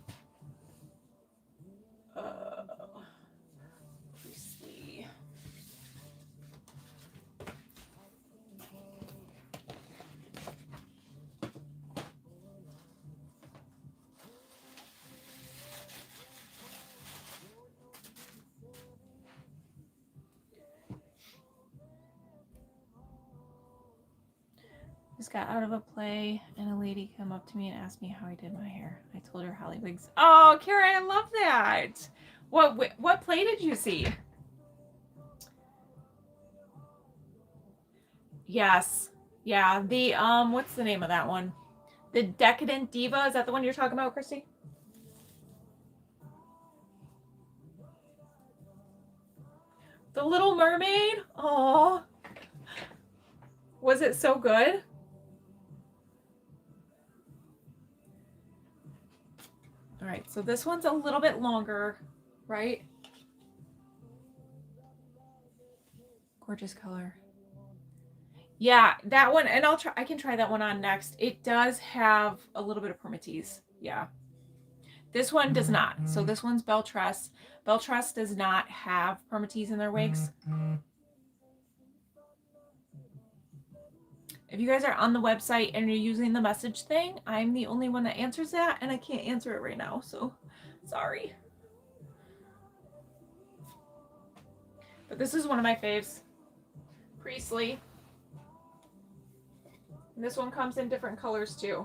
Priestley. Just got out of a play and a lady came up to me and asked me how I did my hair. I told her Holly Wigs. Oh, Kara, I love that. What play did you see? Yes. Yeah, the what's the name of that one? The Decadent Diva, is that the one you're talking about, Christy? The Little Mermaid? Oh. Was it so good? All right, so this one's a little bit longer, right? Gorgeous color. Yeah, that one, and I can try that one on next. It does have a little bit of permatease. Yeah. This one does not. So this one's Belle Tress. Belle Tress does not have permatease in their wigs. If you guys are on the website and you're using the message thing, I'm the only one that answers that, and I can't answer it right now, so sorry. But this is one of my faves. Priestley. And this one comes in different colors too.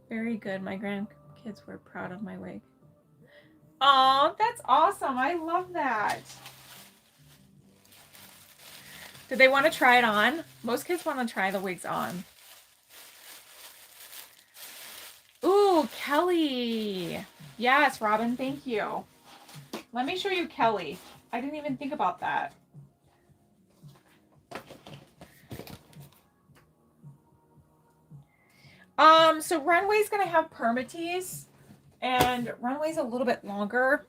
Very good. My grandkids were proud of my wig. Oh, that's awesome. I love that. Did they want to try it on? Most kids want to try the wigs on. Ooh, Kelly. Yes, Robin, thank you. Let me show you Kelly. I didn't even think about that. So Runway's gonna have permatease, and Runway's a little bit longer.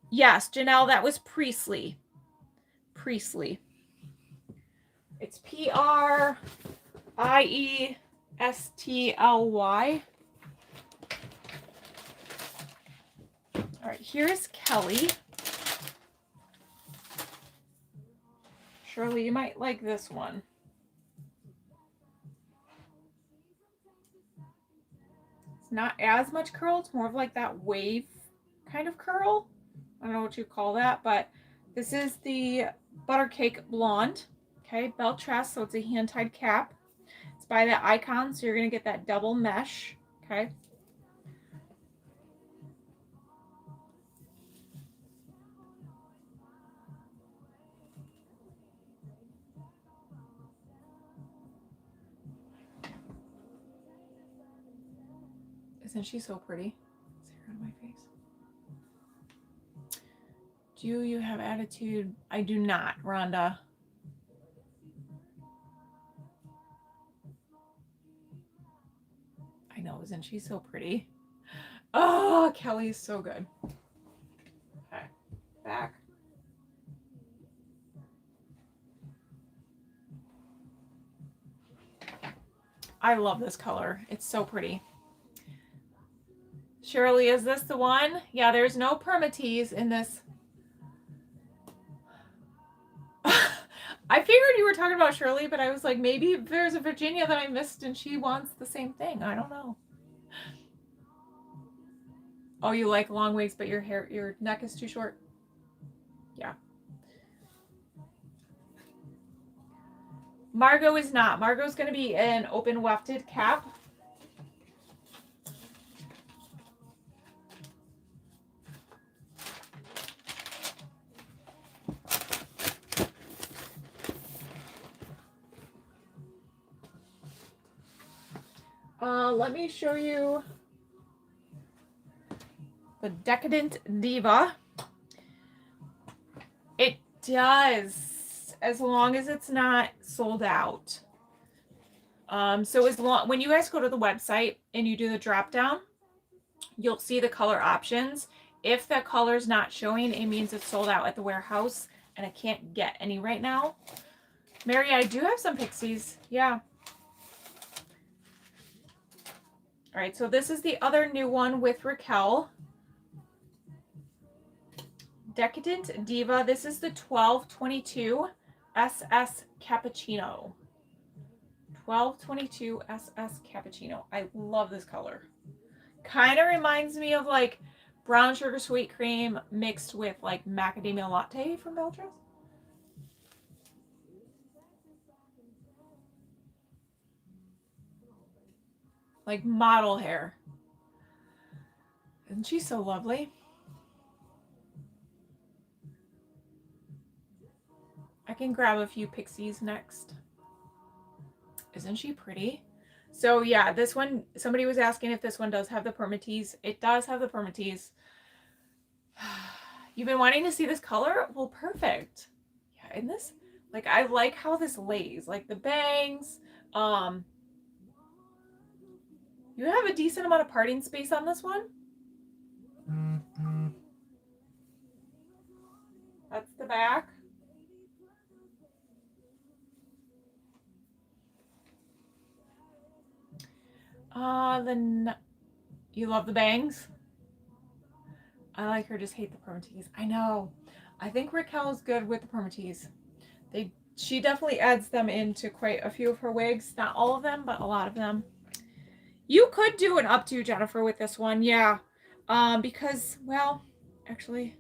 Yes, Janelle, that was Priestley. Priestley. It's Priestly. All right, here's Kelly. Shirley, you might like this one. It's not as much curl. It's more of like that wave kind of curl. I don't know what you call that, but this is the Buttercake Blonde. Okay, belt tress, so it's a hand-tied cap. It's by the Icon, so you're going to get that double mesh. Okay. Isn't she so pretty? Is hair on my face? Do you have attitude? I do not, Rhonda. I know, isn't she so pretty? Oh, Kelly's so good. Okay, back. I love this color. It's so pretty. Shirley, is this the one? Yeah, there's no permatease in this. I figured you were talking about Shirley, but I was like, maybe there's a Virginia that I missed and she wants the same thing. I don't know. Oh, you like long wigs, but your neck is too short? Yeah. Margo is not. Margo's going to be an open wefted cap. Let me show you the Decadent Diva. It does, as long as it's not sold out. So when you guys go to the website and you do the drop down, you'll see the color options. If the color's not showing, it means it's sold out at the warehouse and I can't get any right now. Mary, I do have some pixies. Yeah. All right, so this is the other new one with Raquel. Decadent Diva. This is the 1222 SS Cappuccino. 1222 SS Cappuccino. I love this color. Kind of reminds me of like brown sugar sweet cream mixed with like macadamia latte from Belgium. Like model hair. Isn't she so lovely? I can grab a few pixies next. Isn't she pretty? So yeah, this one, somebody was asking if this one does have the permatease. It does have the permatease. You've been wanting to see this color? Well, perfect. Yeah, and this, like, I like how this lays. Like the bangs. You have a decent amount of parting space on this one. That's the back. You love the bangs? I like her, just hate the permatease. I know. I think Raquel is good with the permatease. She definitely adds them into quite a few of her wigs. Not all of them, but a lot of them. You could do an updo, Jennifer, with this one, yeah. Because, well, actually,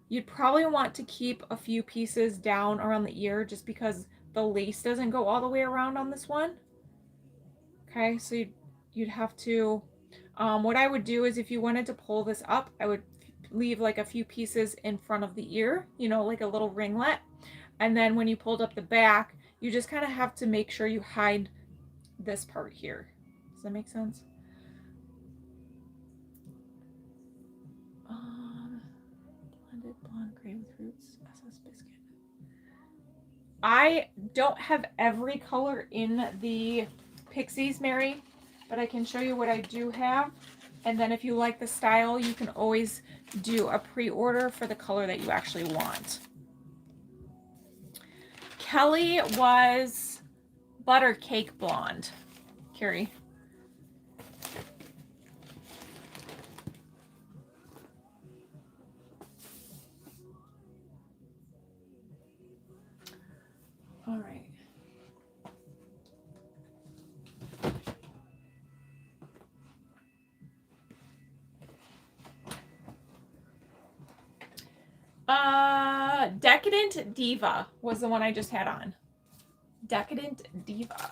you'd probably want to keep a few pieces down around the ear just because the lace doesn't go all the way around on this one. Okay, so you'd have to, what I would do is if you wanted to pull this up, I would leave like a few pieces in front of the ear, you know, like a little ringlet. And then when you pulled up the back, you just kind of have to make sure you hide this part here. Does that make sense? Blended blonde gray with roots, SS biscuit. I don't have every color in the Pixies, Mary, but I can show you what I do have. And then if you like the style, you can always do a pre-order for the color that you actually want. Kelly was butter cake blonde. Carrie. All right. Decadent Diva was the one I just had on. Decadent Diva.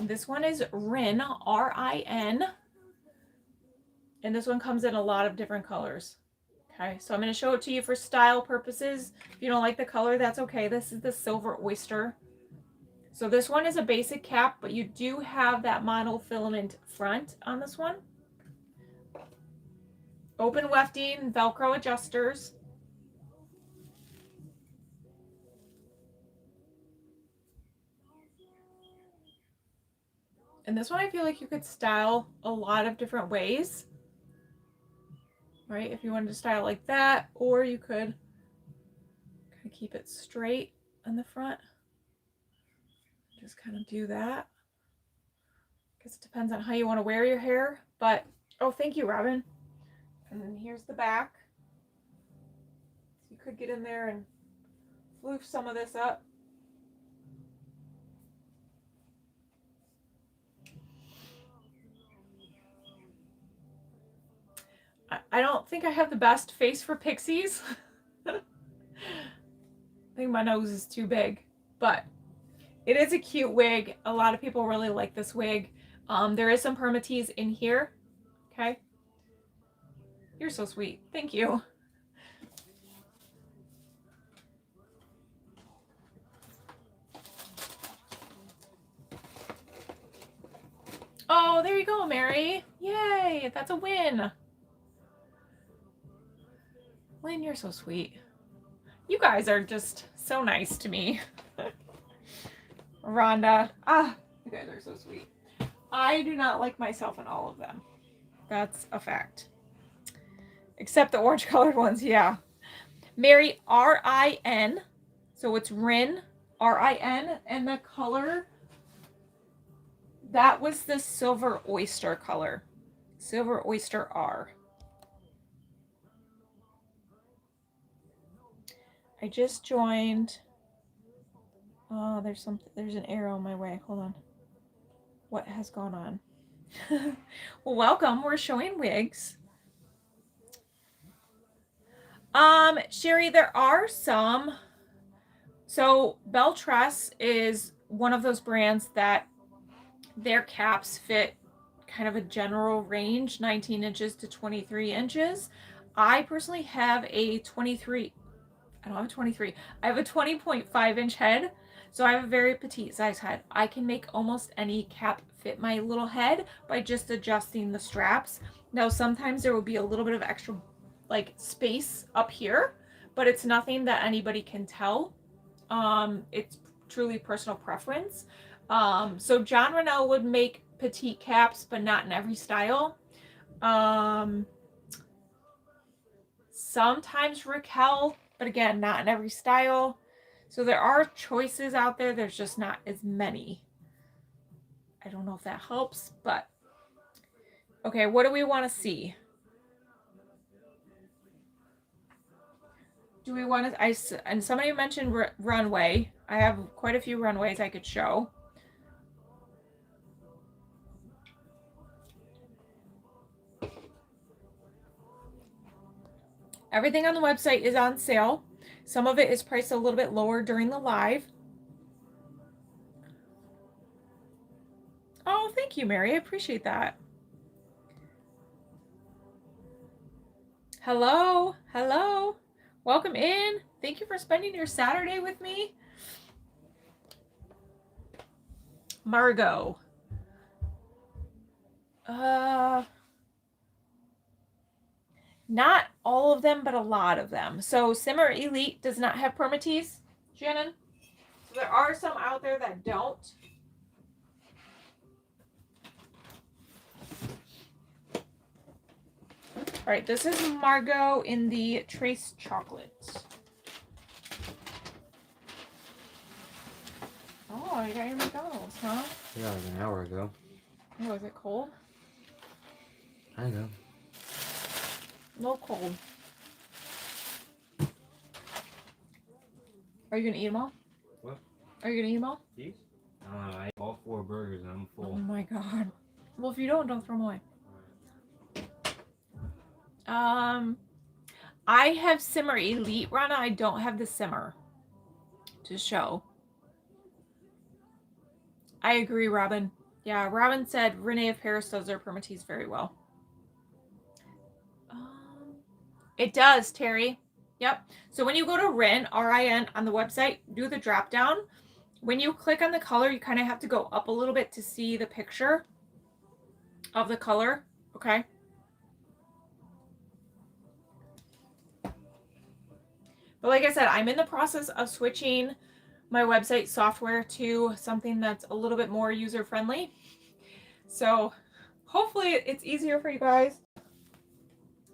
This one is Rin, R-I-N. And this one comes in a lot of different colors. Okay, so I'm going to show it to you for style purposes. If you don't like the color, that's okay. This is the Silver Oyster. So this one is a basic cap, but you do have that monofilament front on this one. Open wefting, Velcro adjusters. And this one I feel like you could style a lot of different ways. Right, if you wanted to style like that, or you could kind of keep it straight on the front. Just kind of do that. Guess it depends on how you want to wear your hair, but oh, thank you, Robin. And then here's the back. So you could get in there and floof some of this up. I don't think I have the best face for pixies. I think my nose is too big, but it is a cute wig. A lot of people really like this wig. There is some permatease in here. Okay. You're so sweet. Thank you. Oh, there you go, Mary. Yay, that's a win. Lynn, you're so sweet. You guys are just so nice to me. Rhonda, you guys are so sweet. I do not like myself in all of them. That's a fact. Except the orange colored ones, yeah. Mary, R-I-N. So it's Rin, R-I-N. And the color, that was the Silver Oyster color. Silver Oyster R. I just joined. Oh, there's an arrow in my way. Hold on. What has gone on? Well, welcome. We're showing wigs. Sherry, there are some. So Belle Tress is one of those brands that their caps fit kind of a general range, 19 inches to 23 inches. I personally have a 23. I don't have a 23. I have a 20.5 inch head. So I have a very petite size head. I can make almost any cap fit my little head by just adjusting the straps. Now, sometimes there will be a little bit of extra like space up here, but it's nothing that anybody can tell. It's truly personal preference. So John Rennell would make petite caps, but not in every style. Sometimes Raquel, but again, not in every style. So there are choices out there. There's just not as many. I don't know if that helps, but okay, what do we want to see? Do we want to, and somebody mentioned runway. I have quite a few runways I could show. Everything on the website is on sale. Some of it is priced a little bit lower during the live. Oh, thank you, Mary. I appreciate that. Hello. Hello. Welcome in. Thank you for spending your Saturday with me. Margo. Not all of them, but a lot of them. So Simmer Elite does not have permatease, Shannon. So there are some out there that don't. All right, this is Margo in the Trace Chocolate. Oh, you got your McDonald's, huh? Yeah, like an hour ago. Oh, is it cold? I know. A little cold. Are you gonna eat them all? What? Are you gonna eat them all? These? I don't know. I ate all 4 burgers and I'm full. Oh my god. Well, if you don't throw them away. I have Simmer Elite Rana. I don't have the Simmer to show. I agree, Robin. Yeah, Robin said Renee of Paris does their permatease very well. It does, Terry. Yep. So when you go to RIN, R-I-N, on the website, do the drop down. When you click on the color, you kind of have to go up a little bit to see the picture of the color. Okay. But like I said, I'm in the process of switching my website software to something that's a little bit more user-friendly. So hopefully it's easier for you guys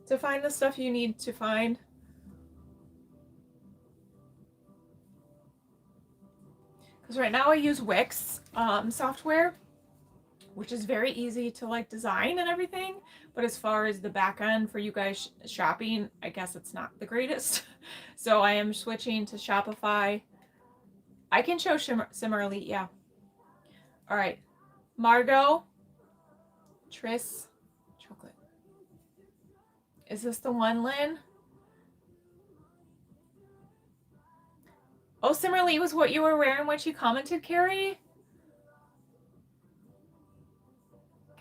to find the stuff you need to find. Because right now I use Wix software, which is very easy to like design and everything. But as far as the back end for you guys shopping, I guess it's not the greatest. So I am switching to Shopify. I can show Simmer Elite, yeah. All right. Margo. Tris. Chocolate. Is this the one, Lynn? Oh, Simmer Elite was what you were wearing when she commented, Carrie?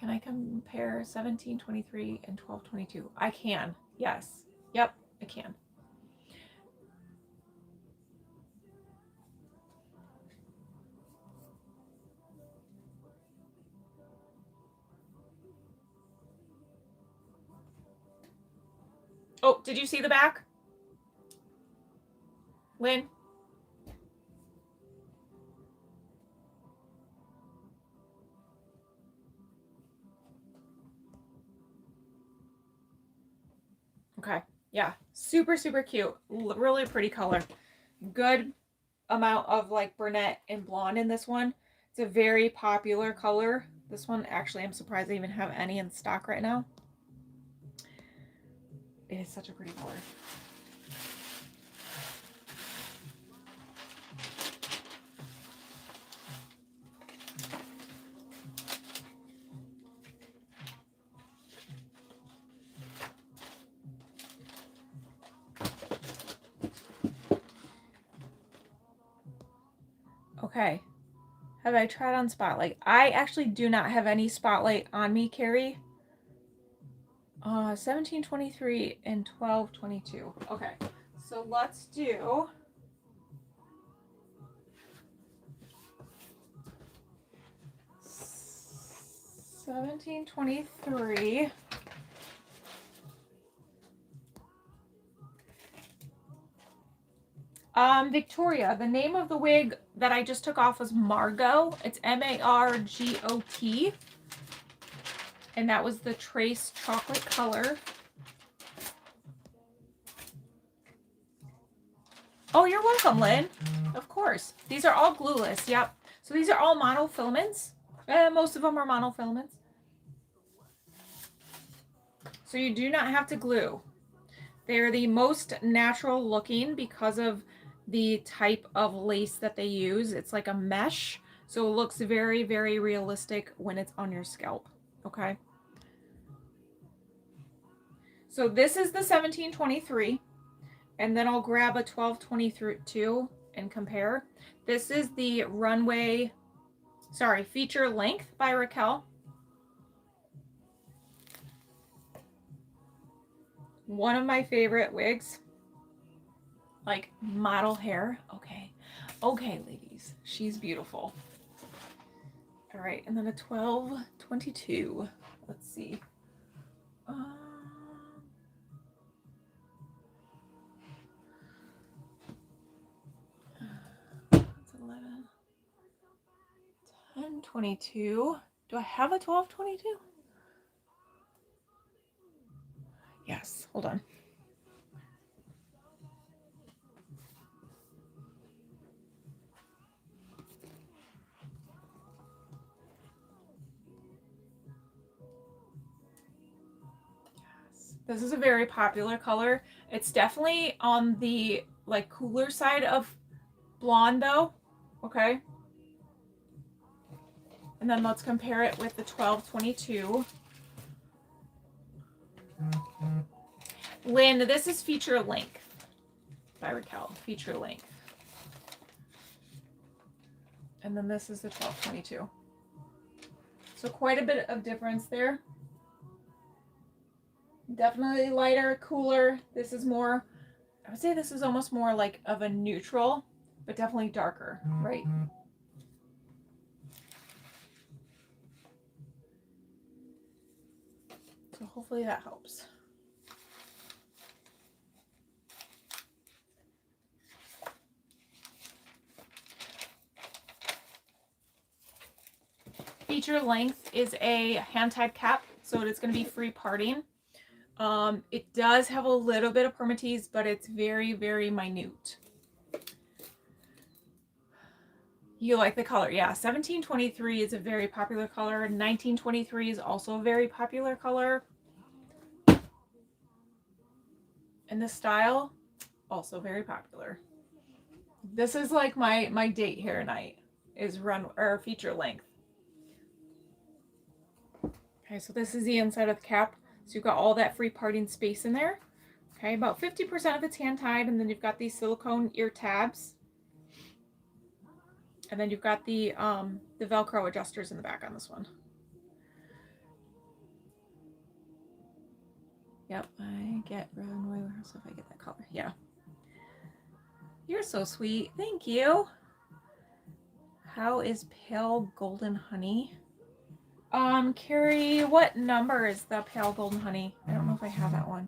Can I compare 1723 and 1222? I can. Yes. Yep, I can. Oh, did you see the back? Lynn? Okay. Yeah. Super, super cute. Really pretty color. Good amount of like brunette and blonde in this one. It's a very popular color. This one, actually, I'm surprised they even have any in stock right now. It is such a pretty color. Okay. Have I tried on Spotlight? I actually do not have any Spotlight on me, Carrie. 1723 and 1222. Okay. So let's do 1723. Victoria, the name of the wig that I just took off was Margo. It's M-A-R-G-O-T. And that was the Trace chocolate color. Oh, you're welcome, Lynn. Of course. These are all glueless. Yep. So these are all monofilaments. Most of them are monofilaments. So you do not have to glue. They're the most natural looking because of the type of lace that they use. It's like a mesh, so it looks very, very realistic when it's on your scalp, okay? So this is the 1723, and then I'll grab a 1222 and compare. This is the feature length by Raquel. One of my favorite wigs. Like model hair. Okay. Okay, ladies. She's beautiful. All right, and then a 1222. Let's see. That's 11. 1022. Do I have a 1222? Yes. Hold on. Yes. This is a very popular color. It's definitely on the like cooler side of blonde though. Okay. And then let's compare it with the 1222. Lynn, this is feature length by Raquel. Feature length. And then this is the 1222. So quite a bit of difference there. Definitely lighter, cooler. This is more, I would say this is almost more like of a neutral, but definitely darker, right? So hopefully that helps. Feature length is a hand-tied cap, so it is going to be free parting. It does have a little bit of permatease, but it's very, very minute. You like the color, yeah. 1723 is a very popular color. 1923 is also a very popular color. And the style, also very popular. This is like my date hair night is feature length. Okay, so this is the inside of the cap. So you've got all that free parting space in there. Okay, about 50% of it's hand tied, and then you've got these silicone ear tabs. And then you've got the Velcro adjusters in the back on this one. Yep, I get runway warehouse if I get that color. Yeah. You're so sweet. Thank you. How is pale golden honey? Carrie, what number is the pale golden honey? I don't know if I have that one.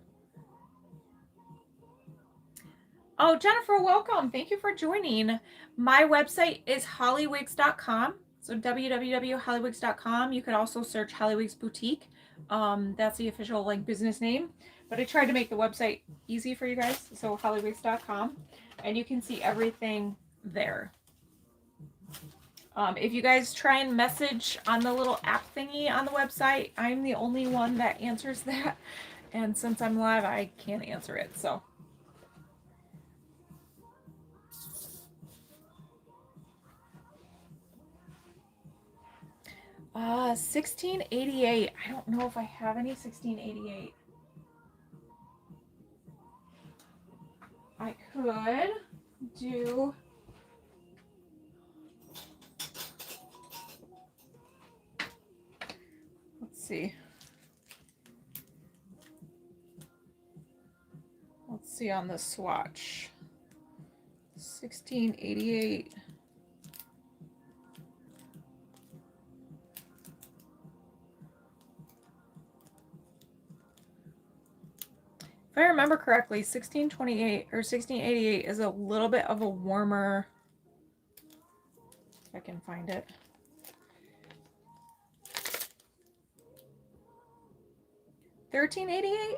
Oh, Jennifer, welcome. Thank you for joining. My website is hollywigs.com. So www.hollywigs.com. You could also search Hollywigs Boutique. That's the official like business name. But I tried to make the website easy for you guys. So hollywigs.com. And you can see everything there. If you guys try and message on the little app thingy on the website, I'm the only one that answers that. And since I'm live, I can't answer it. So 1688. I don't know if I have any 1688. I could do. Let's see. Let's see on the swatch. 1688. If I remember correctly, 1628 or 1688 is a little bit of a warmer. If I can find it. $13.88?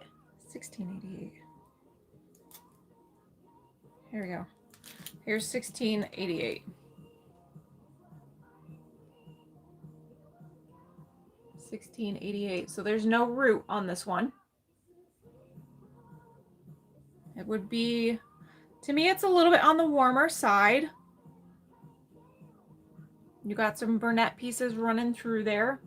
$16.88. Here we go. Here's $16.88. 1688. So there's no root on this one. It would be, to me, it's a little bit on the warmer side. You got some Burnett pieces running through there.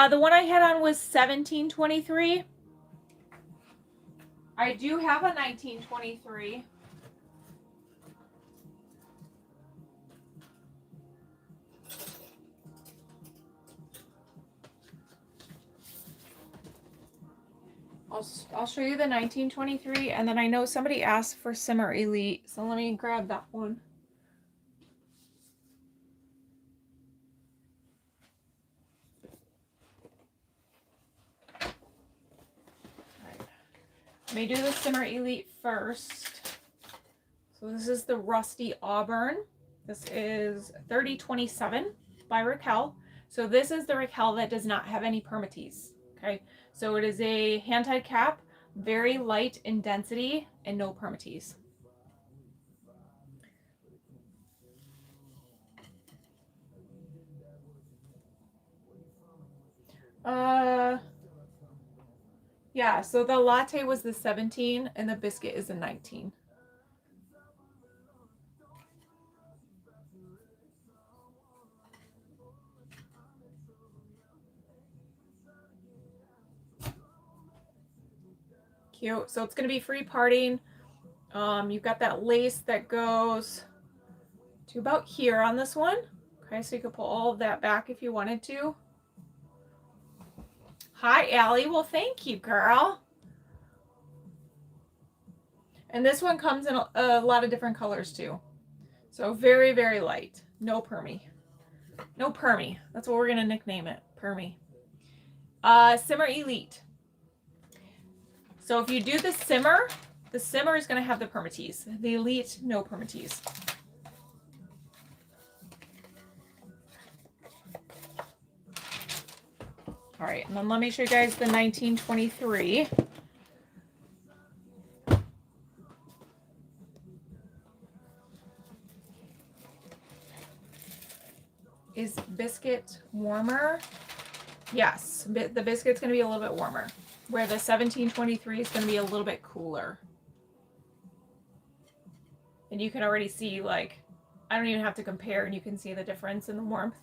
The one I had on was 1723. I do have a 1923. I'll show you the 1923, and then I know somebody asked for Simmer Elite, so let me grab that one. Let me do the Simmer Elite first. So this is the Rusty Auburn. This is 3027 by Raquel. So this is the Raquel that does not have any permatease. Okay, so it is a hand-tied cap, very light in density, and no permatease. Yeah, so the latte was the 17 and the biscuit is the 19. Cute. So it's going to be free parting. You've got that lace that goes to about here on this one. Okay, so you could pull all of that back if you wanted to. Hi, Allie. Well, thank you, girl. And this one comes in a lot of different colors too. So very, very light. No permy. No permy. That's what we're going to nickname it. Permy. Simmer Elite. So if you do the Simmer is going to have the permatease. The Elite, no permatease. All right, and then let me show you guys the 1923. Is biscuit warmer? Yes, the biscuit's going to be a little bit warmer, where the 1723 is going to be a little bit cooler. And you can already see, like, I don't even have to compare, and you can see the difference in the warmth.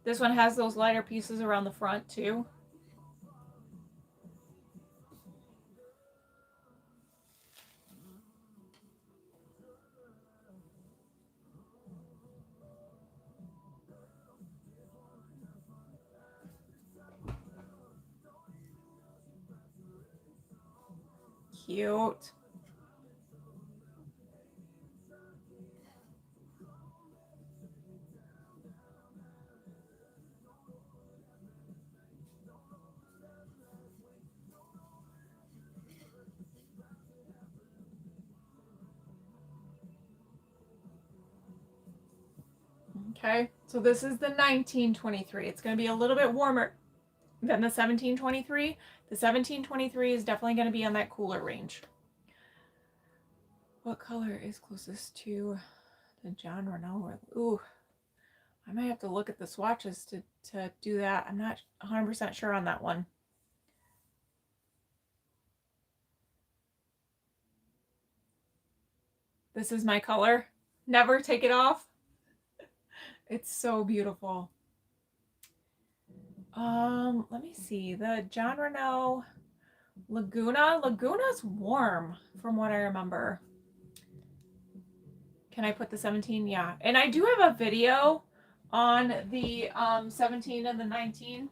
This one has those lighter pieces around the front too. Cute. Okay, so this is the 1923. It's going to be a little bit warmer than the 1723. The 1723 is definitely going to be on that cooler range. What color is closest to the John Renault? Ooh, I might have to look at the swatches to do that. I'm not 100% sure on that one. This is my color. Never take it off. It's so beautiful. Let me see. The John Renault Laguna. Laguna's warm from what I remember. Can I put the 17? Yeah. And I do have a video on the 17 and the 19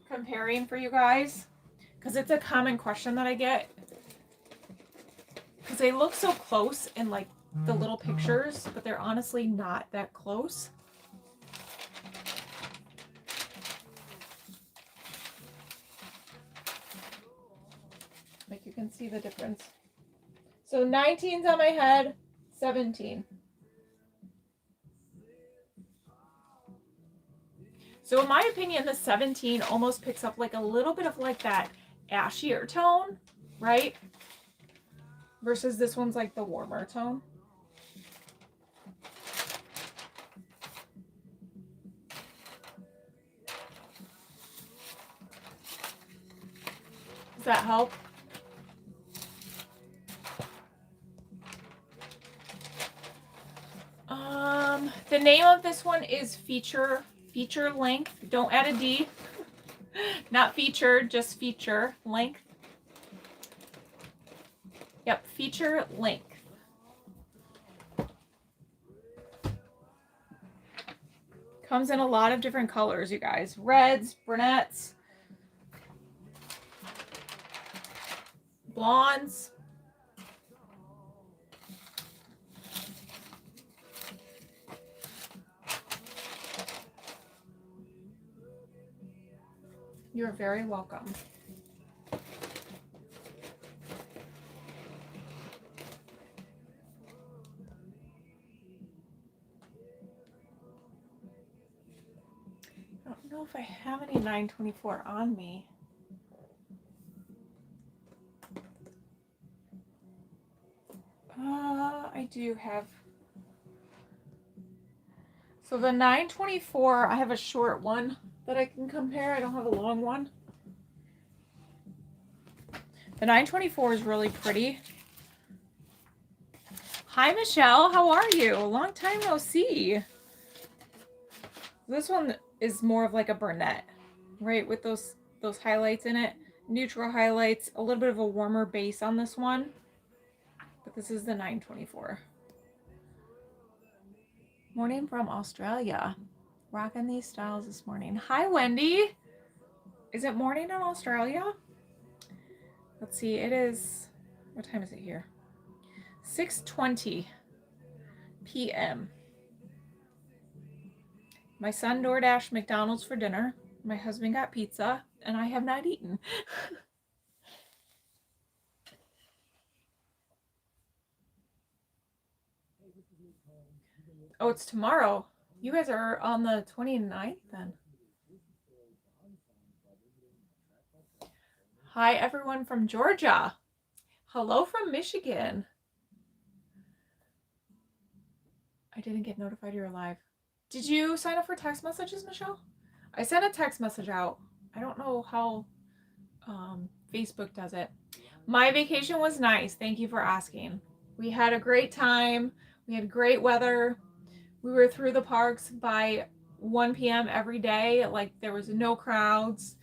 comparing for you guys, because it's a common question that I get, because they look so close in like the little pictures, but they're honestly not that close. Like you can see the difference. So 19's on my head, 17. So in my opinion, the 17 almost picks up like a little bit of like that ashier tone, right? Versus this one's like the warmer tone. Does that help? The name of this one is feature length. Don't add a D. Not featured, just feature length. Yep, feature length. Comes in a lot of different colors, you guys. Reds, brunettes, blondes. You're very welcome. I don't know if I have any 924 on me. I do have. So the 924, I have a short one that I can compare. I don't have a long one. The 924 is really pretty. Hi, Michelle. How are you? Long time no see. This one is more of like a brunette, right? With those highlights in it. Neutral highlights. A little bit of a warmer base on this one. But this is the 924. Morning from Australia. Rocking these styles this morning. Hi, Wendy. Is it morning in Australia? Let's see. It is, what time is it here? 6:20 p.m. My son DoorDashed McDonald's for dinner. My husband got pizza, and I have not eaten. Oh, it's tomorrow. You guys are on the 29th then. Hi, everyone from Georgia. Hello from Michigan. I didn't get notified you're live. Did you sign up for text messages, Michelle? I sent a text message out. I don't know how Facebook does it. My vacation was nice. Thank you for asking. We had a great time. We had great weather. We were through the parks by 1 p.m. every day. Like, there was no crowds.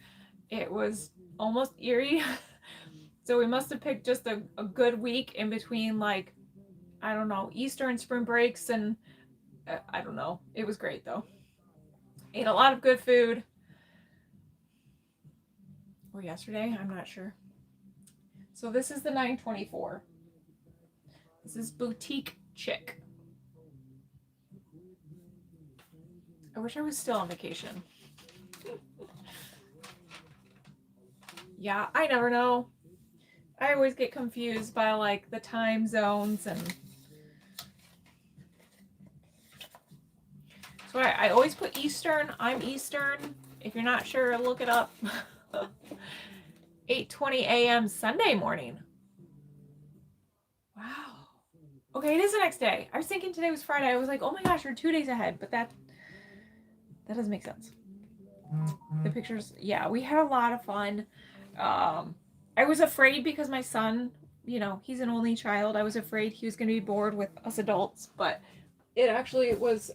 It was almost eerie. So we must have picked just a good week in between, like, I don't know, Easter and spring breaks, and I don't know. It was great, though. Ate a lot of good food. Or yesterday, I'm not sure. So this is the 924. This is Boutique Chick. I wish I was still on vacation. Yeah, I never know. I always get confused by, like, the time zones, and so I always put Eastern. I'm Eastern. If you're not sure, look it up. 8:20 a.m. Sunday morning. Wow. Okay, it is the next day. I was thinking today was Friday. I was like, oh my gosh, you're 2 days ahead, but that doesn't make sense. The pictures, yeah, we had a lot of fun. I was afraid because my son, you know, he's an only child. I was afraid he was going to be bored with us adults, but it actually was,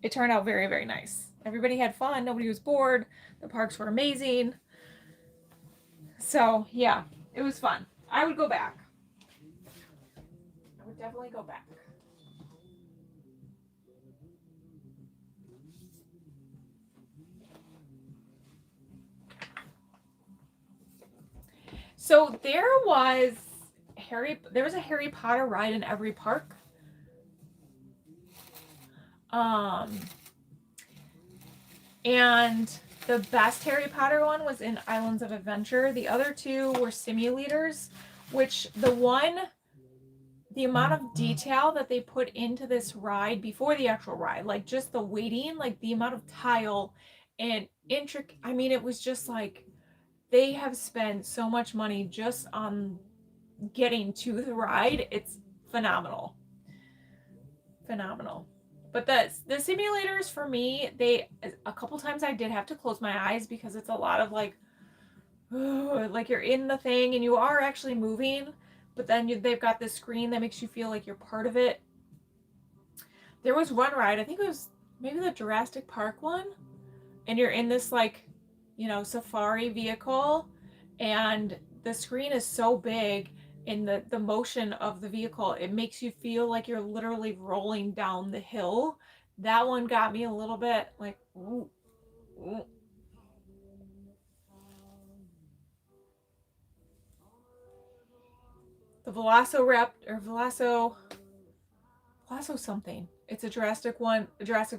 it turned out very, very nice. Everybody had fun. Nobody was bored. The parks were amazing. So, yeah, it was fun. I would go back. I would definitely go back. So there was a Harry Potter ride in every park. And the best Harry Potter one was in Islands of Adventure. The other two were simulators, which the amount of detail that they put into this ride before the actual ride, like just the waiting, like the amount of tile and intricate, I mean, it was just like, they have spent so much money just on getting to the ride. It's phenomenal. Phenomenal. But the simulators for me, a couple times I did have to close my eyes because it's a lot of, like, like you're in the thing and you are actually moving, but then they've got this screen that makes you feel like you're part of it. There was one ride, I think it was maybe the Jurassic Park one, and you're in this like, you know, safari vehicle, and the screen is so big in the motion of the vehicle, it makes you feel like you're literally rolling down the hill. That one got me a little bit like, ooh, ooh. The Velociraptor something. It's a Jurassic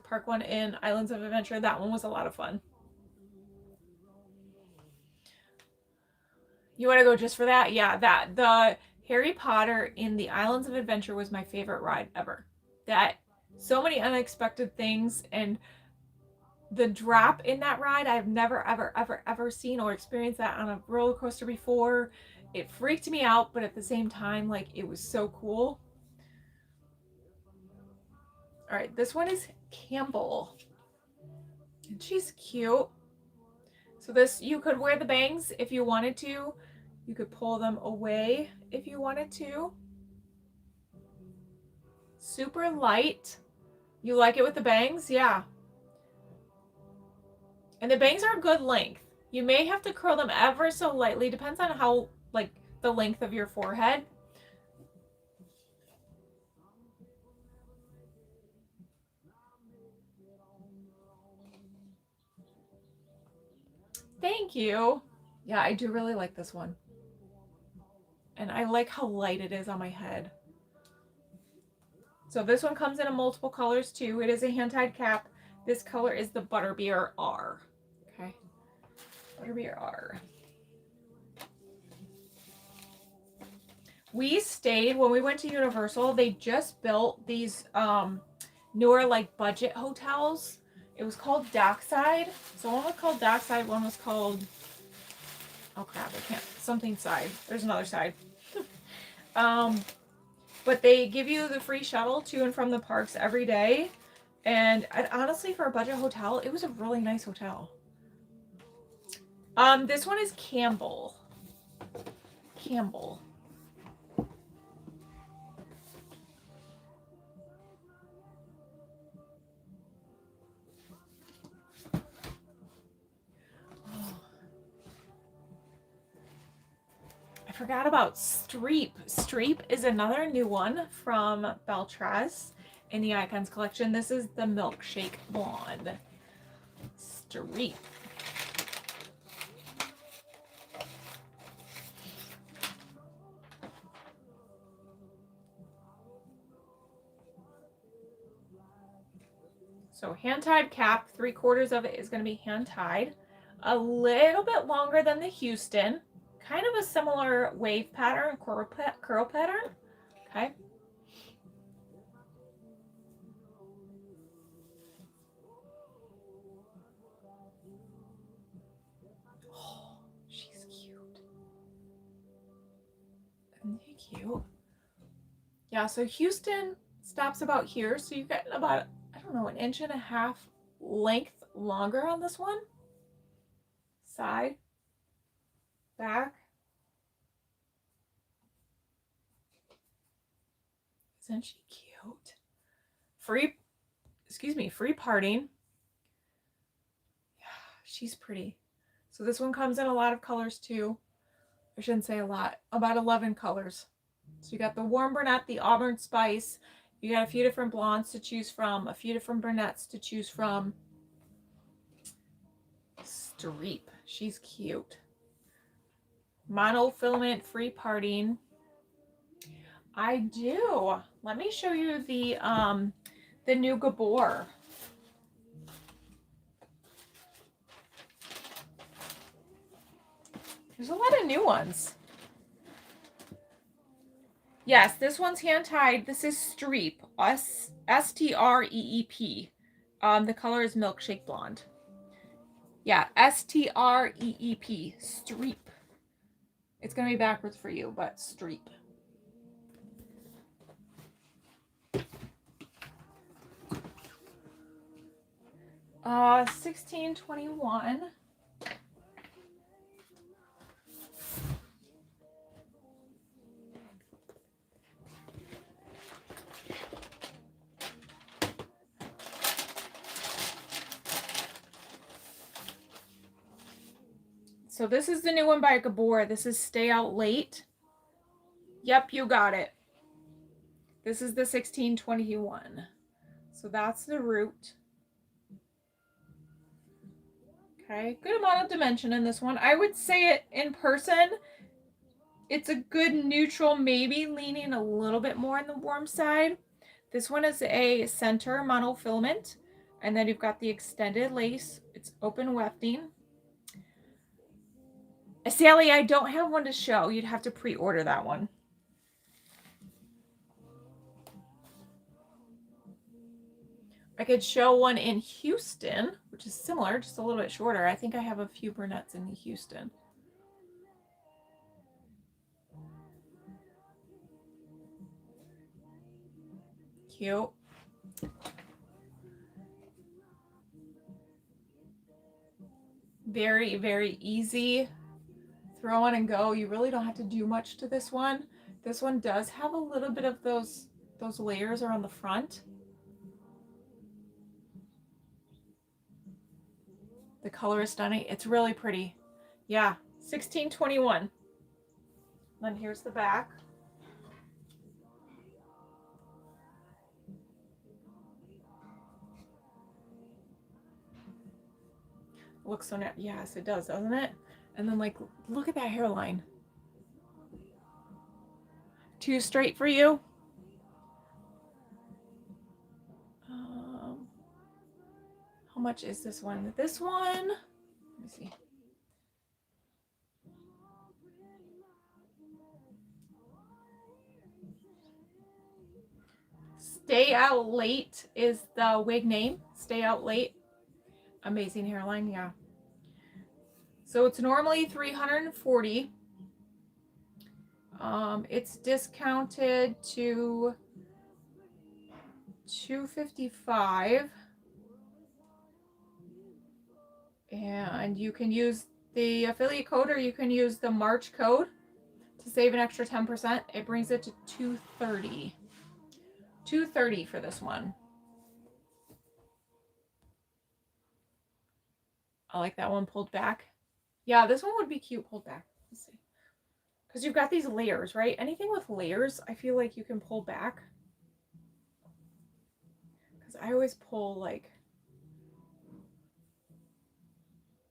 Park one in Islands of Adventure. That one was a lot of fun. You want to go just for that? Yeah, the Harry Potter in the Islands of Adventure was my favorite ride ever. That so many unexpected things, and the drop in that ride, I've never ever seen or experienced that on a roller coaster before. It freaked me out, but at the same time, like, it was so cool. All right, this one is Campbell. And she's cute. So this, you could wear the bangs if you wanted to. You could pull them away if you wanted to. Super light. You like it with the bangs? Yeah. And the bangs are a good length. You may have to curl them ever so lightly. Depends on how, like, the length of your forehead. Thank you. Yeah, I do really like this one. And I like how light it is on my head. So this one comes in multiple colors too. It is a hand-tied cap. This color is the Butterbeer R. Okay. Butterbeer R. We stayed, when we went to Universal, they just built these newer like budget hotels. It was called Dockside. So one was called Dockside, one was called, oh crap, I can't, something side. There's another side. But they give you the free shuttle to and from the parks every day. And honestly, for a budget hotel, it was a really nice hotel. This one is Campbell. Campbell. I forgot about Streep. Streep is another new one from Beltras in the Icons collection. This is the Milkshake Blonde. Streep. So hand-tied cap, 3/4 of it is going to be hand-tied. A little bit longer than the Houston. Kind of a similar wave pattern, curl pattern. Okay. Oh, she's cute. Isn't she cute? Yeah, so Houston stops about here. So you get about, I don't know, 1.5 inches length longer on this one. Side, back. Isn't she cute? Free parting. Yeah, she's pretty. So this one comes in a lot of colors too. I shouldn't say a lot, about 11 colors. So you got the warm brunette, the auburn spice. You got a few different blondes to choose from, a few different brunettes to choose from. Streep, she's cute. Monofilament free parting. I do. Let me show you the new Gabor. There's a lot of new ones. Yes, this one's hand-tied. This is Streep. S-T-R-E-E-P. The color is Milkshake Blonde. Yeah, S-T-R-E-E-P. Streep. It's going to be backwards for you, but Streep. $16.21. So this is the new one by Gabor. This is Stay Out Late. Yep, you got it. This is the 1621. So that's the root. Okay, good amount of dimension in this one. I would say it in person, it's a good neutral, maybe leaning a little bit more on the warm side. This one is a center monofilament, and then you've got the extended lace. It's open wefting. Sally, I don't have one to show. You'd have to pre-order that one. I could show one in Houston, which is similar, just a little bit shorter. I think I have a few brunettes in Houston. Cute. Very, very easy. Throw on and go. You really don't have to do much to this one. This one does have a little bit of those layers around the front. The color is stunning. It's really pretty. Yeah, 1621. Then here's the back. Looks so nice. Yes, it does, doesn't it? And then, like, look at that hairline. Too straight for you? How much is this one? This one, let me see. Stay Out Late is the wig name. Stay Out Late. Amazing hairline, yeah. So it's normally $340. It's discounted to $255. And you can use the affiliate code, or you can use the March code to save an extra 10%. It brings it to $230. $230 for this one. I like that one pulled back. Yeah, this one would be cute pulled back. Let's see. Because you've got these layers, right? Anything with layers, I feel like you can pull back. Because I always pull, like,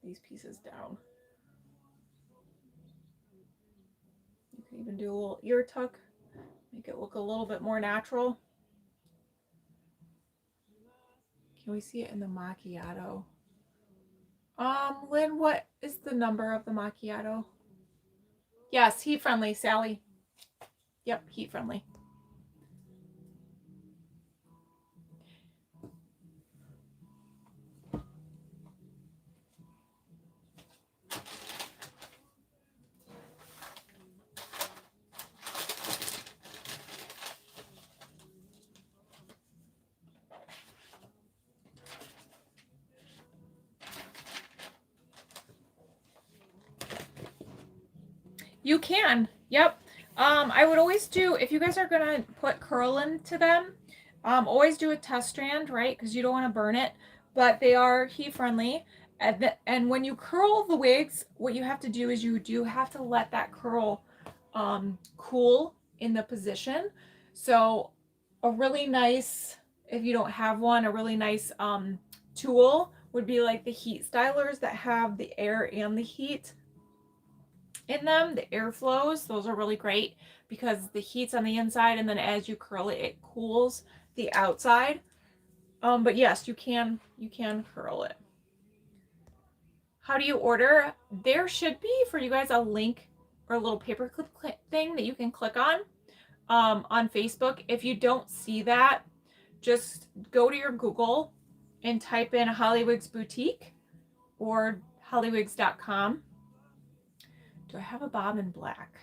these pieces down. You can even do a little ear tuck. Make it look a little bit more natural. Can we see it in the macchiato? Lynn, what is the number of the macchiato? Yes, heat friendly, Sally. Yep, heat friendly. You can. Yep. I would always do, if you guys are gonna put curl into them, always do a test strand, right? Because you don't want to burn it. But they are heat friendly. And when you curl the wigs, what you have to do is you do have to let that curl cool in the position. So a really nice, if you don't have one, a really nice tool would be like the heat stylers that have the air and the heat in them. The air flows, those are really great because the heat's on the inside, and then as you curl it, it cools the outside. But yes, you can curl it. How do you order? There should be for you guys a link or a little paperclip thing that you can click on Facebook. If you don't see that, just go to your Google and type in Hollywigs Boutique or hollywigs.com. Do I have a bob in black?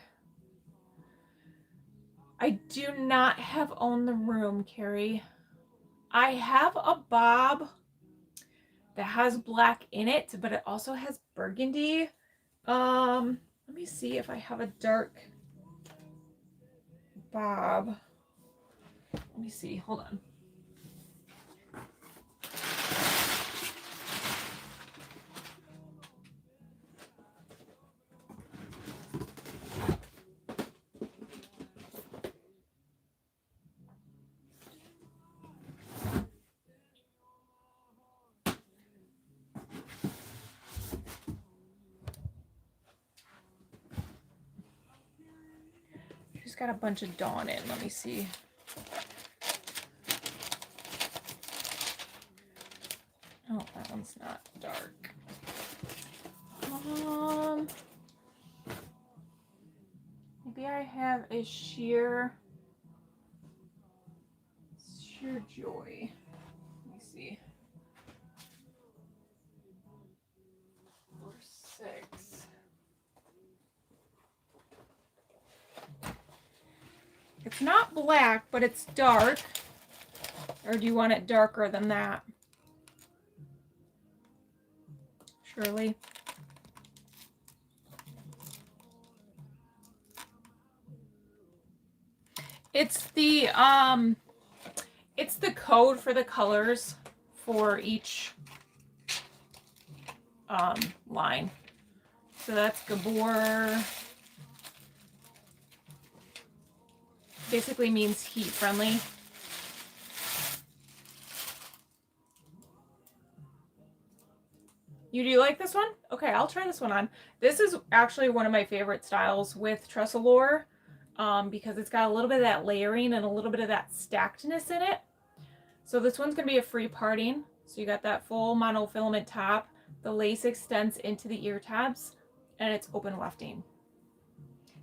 I do not have Own the Room, Carrie. I have a bob that has black in it, but it also has burgundy. Let me see if I have a dark bob. Let me see. Hold on. just got a bunch of Dawn in. Let me see. Oh, that one's not dark. Maybe I have a sheer joy. Let me see. 4, 6. It's not black, but it's dark. Or do you want it darker than that? Shirley. It's the code for the colors for each line. So that's Gabor. Basically means heat friendly. You do like this one? Okay, I'll try this one on. This is actually one of my favorite styles with Tressalure because it's got a little bit of that layering and a little bit of that stackedness in it. So this one's going to be a free parting. So you got that full monofilament top. The lace extends into the ear tabs and it's open wefting.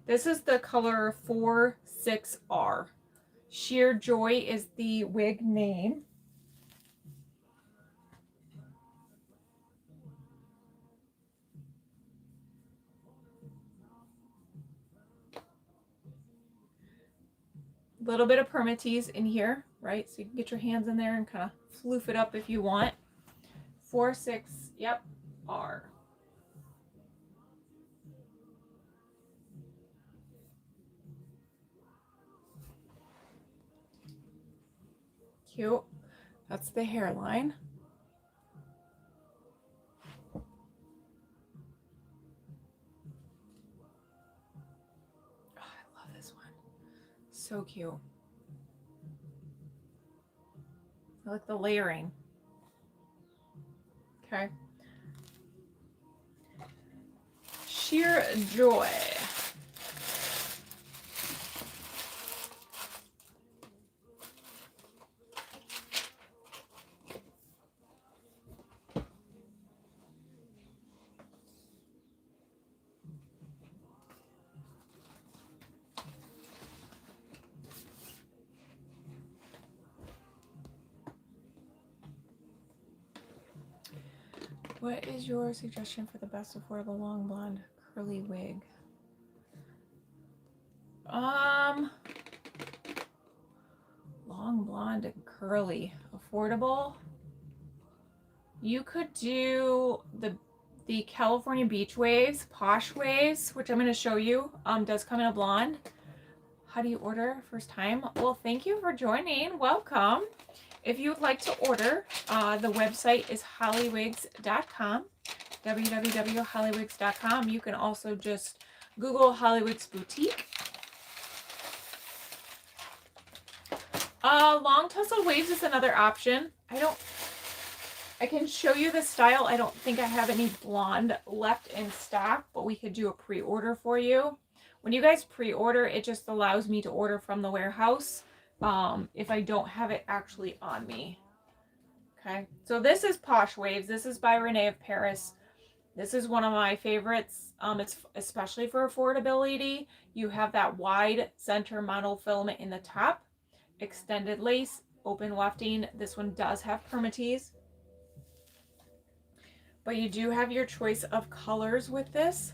This is the color 46R. Sheer Joy is the wig name. Little bit of permatease in here, right? So you can get your hands in there and kind of floof it up if you want. 46, yep, R. Cute. That's the hairline. Oh, I love this one. So cute. I like the layering. Okay. Sheer Joy. What is your suggestion for the best affordable long blonde curly wig? Long blonde and curly, affordable. You could do the California Beach Waves, Posh Waves, which I'm going to show you. Does come in a blonde. How do you order? First time? Well, thank you for joining. Welcome. If you would like to order, the website is hollywigs.com, www.hollywigs.com. You can also just Google Hollywigs Boutique. Long tussle waves is another option. I can show you the style. I don't think I have any blonde left in stock, but we could do a pre-order for you. When you guys pre-order, it just allows me to order from the warehouse if I don't have it actually on me. Okay, so this is Posh Waves. This is by Renee of Paris. This is one of my favorites. It's especially for affordability. You have that wide center monofilament in the top, extended lace, open wefting. This one does have permatease. But you do have your choice of colors with this.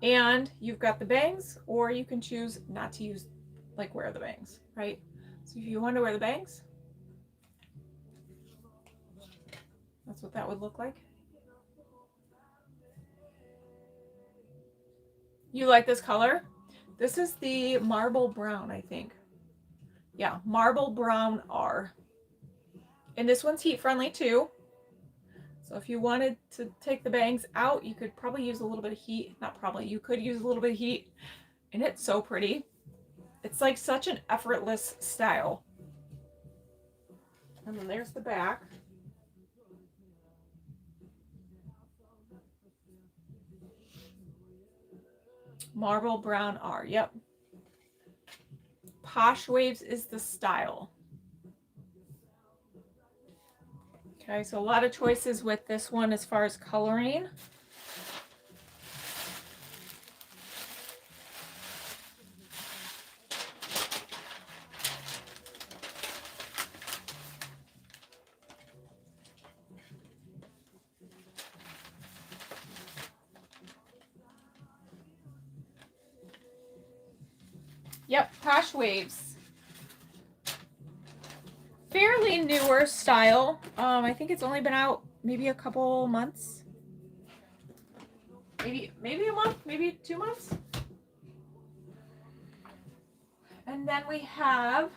And you've got the bangs, or you can choose not to use, like, wear the bangs, right? So if you want to wear the bangs, that's what that would look like. You like this color? This is the marble brown, I think. Yeah, marble brown R. And this one's heat friendly too. So if you wanted to take the bangs out, you could probably use a little bit of heat. Not probably, you could use a little bit of heat. And it's so pretty. It's like such an effortless style. And then there's the back. Marble brown R, yep. Posh Waves is the style. Okay, so a lot of choices with this one as far as coloring. Yep, Posh Waves. Fairly newer style. I think it's only been out maybe a couple months. Maybe a month, maybe 2 months. And then we have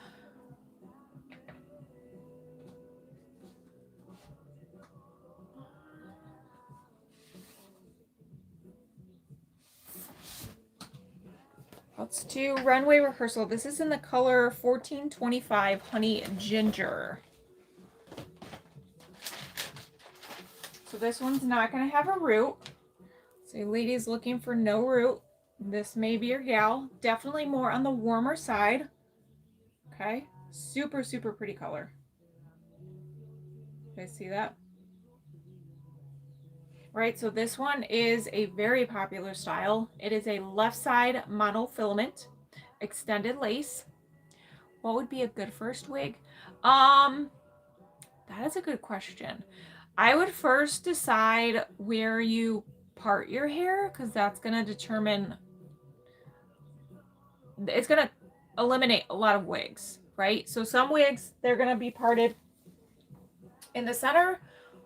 let's do Runway Rehearsal. This is in the color 1425 Honey Ginger. So this one's not going to have a root. So ladies looking for no root, this may be your gal. Definitely more on the warmer side. Okay, super, super pretty color. You guys see that? Right, so this one is a very popular style. It is a left side monofilament, extended lace. What would be a good first wig? That is a good question. I would first decide where you part your hair, because that's going to determine, it's going to eliminate a lot of wigs, right? So some wigs, they're going to be parted in the center,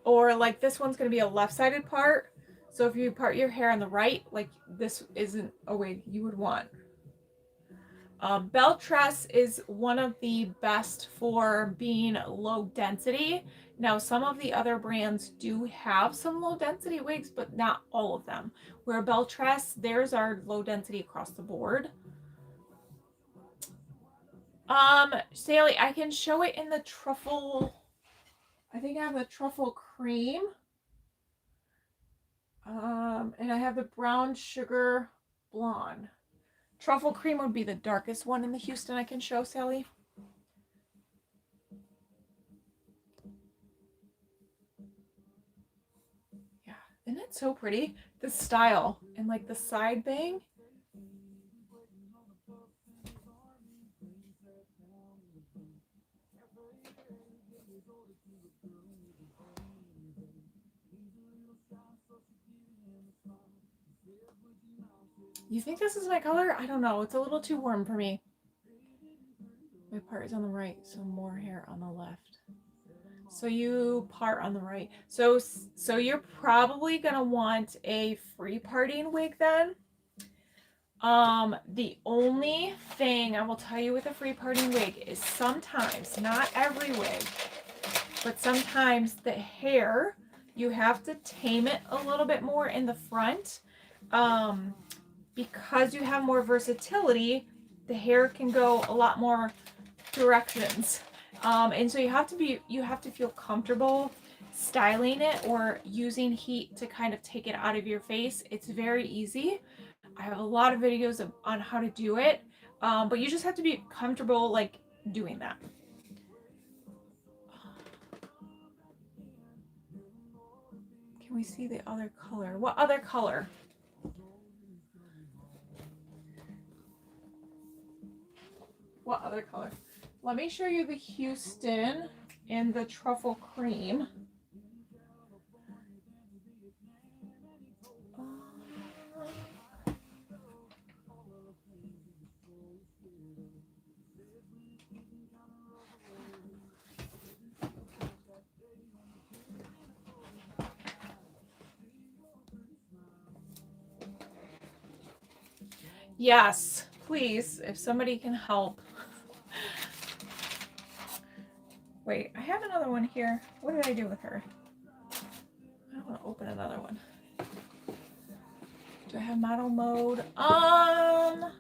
or like this one's going to be a left-sided part. So if you part your hair on the right, like this isn't a wig you would want. Belt tress is one of the best for being low density. Now, some of the other brands do have some low density wigs, but not all of them. Where belt tress, theirs are low density across the board. Sally, I can show it in the truffle. I think I have the truffle cream. And I have the brown sugar blonde. Truffle cream would be the darkest one in the Houston I can show, Sally. Yeah, isn't it so pretty? The style and like the side bang. You think this is my color? I don't know. It's a little too warm for me. My part is on the right, so more hair on the left. So you part on the right. So you're probably gonna want a free parting wig then. The only thing I will tell you with a free parting wig is sometimes, not every wig, but sometimes the hair, you have to tame it a little bit more in the front. Because you have more versatility, the hair can go a lot more directions. And so you have to feel comfortable styling it or using heat to kind of take it out of your face. It's very easy. I have a lot of videos on how to do it, but you just have to be comfortable like doing that. Can we see the other color? What other color? What other color? Let me show you the Houston in the truffle cream. Yes, please, if somebody can help. Wait, I have another one here. What did I do with her? I don't want to open another one. Do I have model mode? I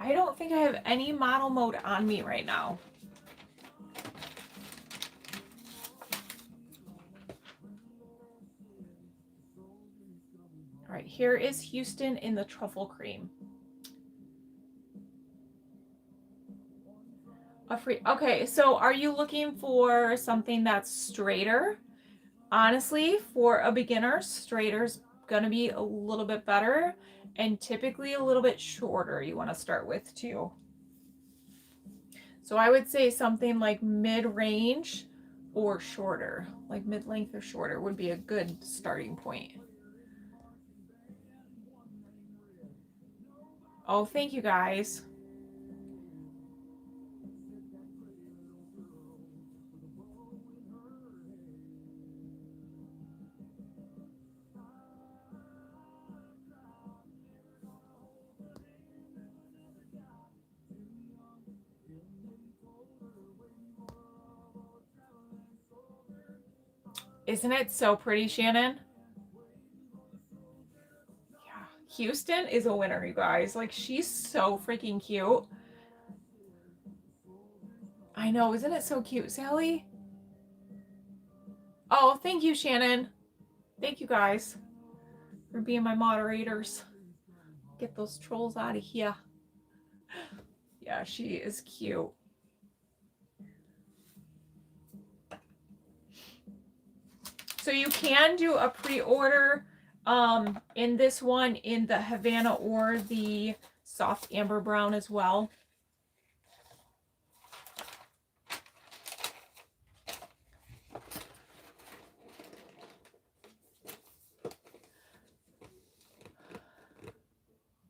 don't think I have any model mode on me right now. All right, here is Houston in the truffle cream. Okay, so are you looking for something that's straighter? Honestly, for a beginner, straighter's gonna be a little bit better, and typically a little bit shorter you want to start with too. So I would say something like mid-range or shorter, like mid-length or shorter would be a good starting point. Oh, thank you guys. Isn't it so pretty, Shannon? Yeah, Houston is a winner, you guys. Like, she's so freaking cute. I know, isn't it so cute, Sally? Oh, thank you, Shannon. Thank you guys for being my moderators. Get those trolls out of here. Yeah, she is cute. So you can do a pre-order in this one in the Havana or the soft amber brown as well.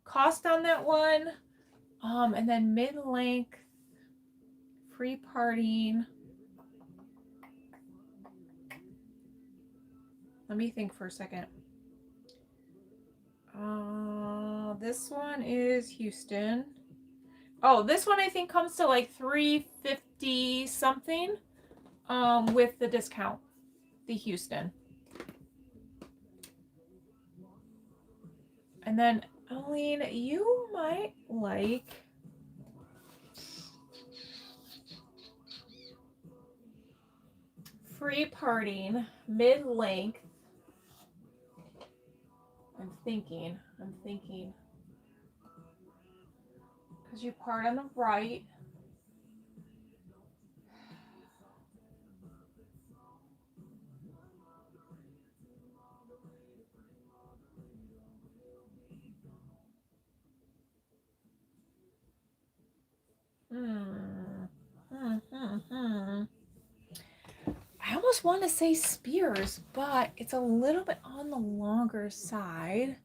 Cost on that one, and then mid-length, free parting. Let me think for a second. This one is Houston. Oh, this one I think comes to like $350 something with the discount, the Houston. And then, Aline, you might like free parting, mid-length. I'm thinking. Because you part on the right. I almost want to say Spears, but it's a little bit on the longer side.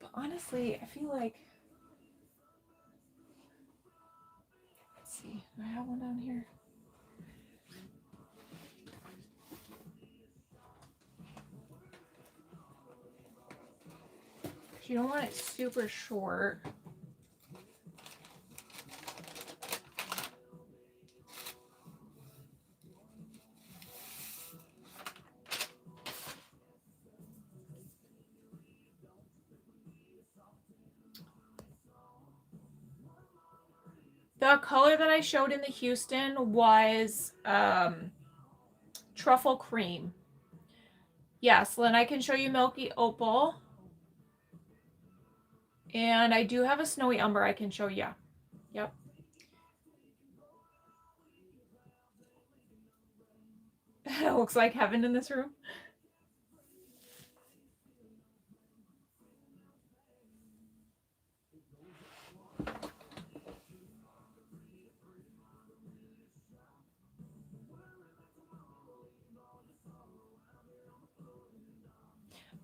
But honestly, I feel like, let's see, do I have one down here? You don't want it super short. The color that I showed in the Houston was truffle cream. Yes, Lynn, I can show you Milky Opal. And I do have a snowy umber I can show you. Yep. It looks like heaven in this room.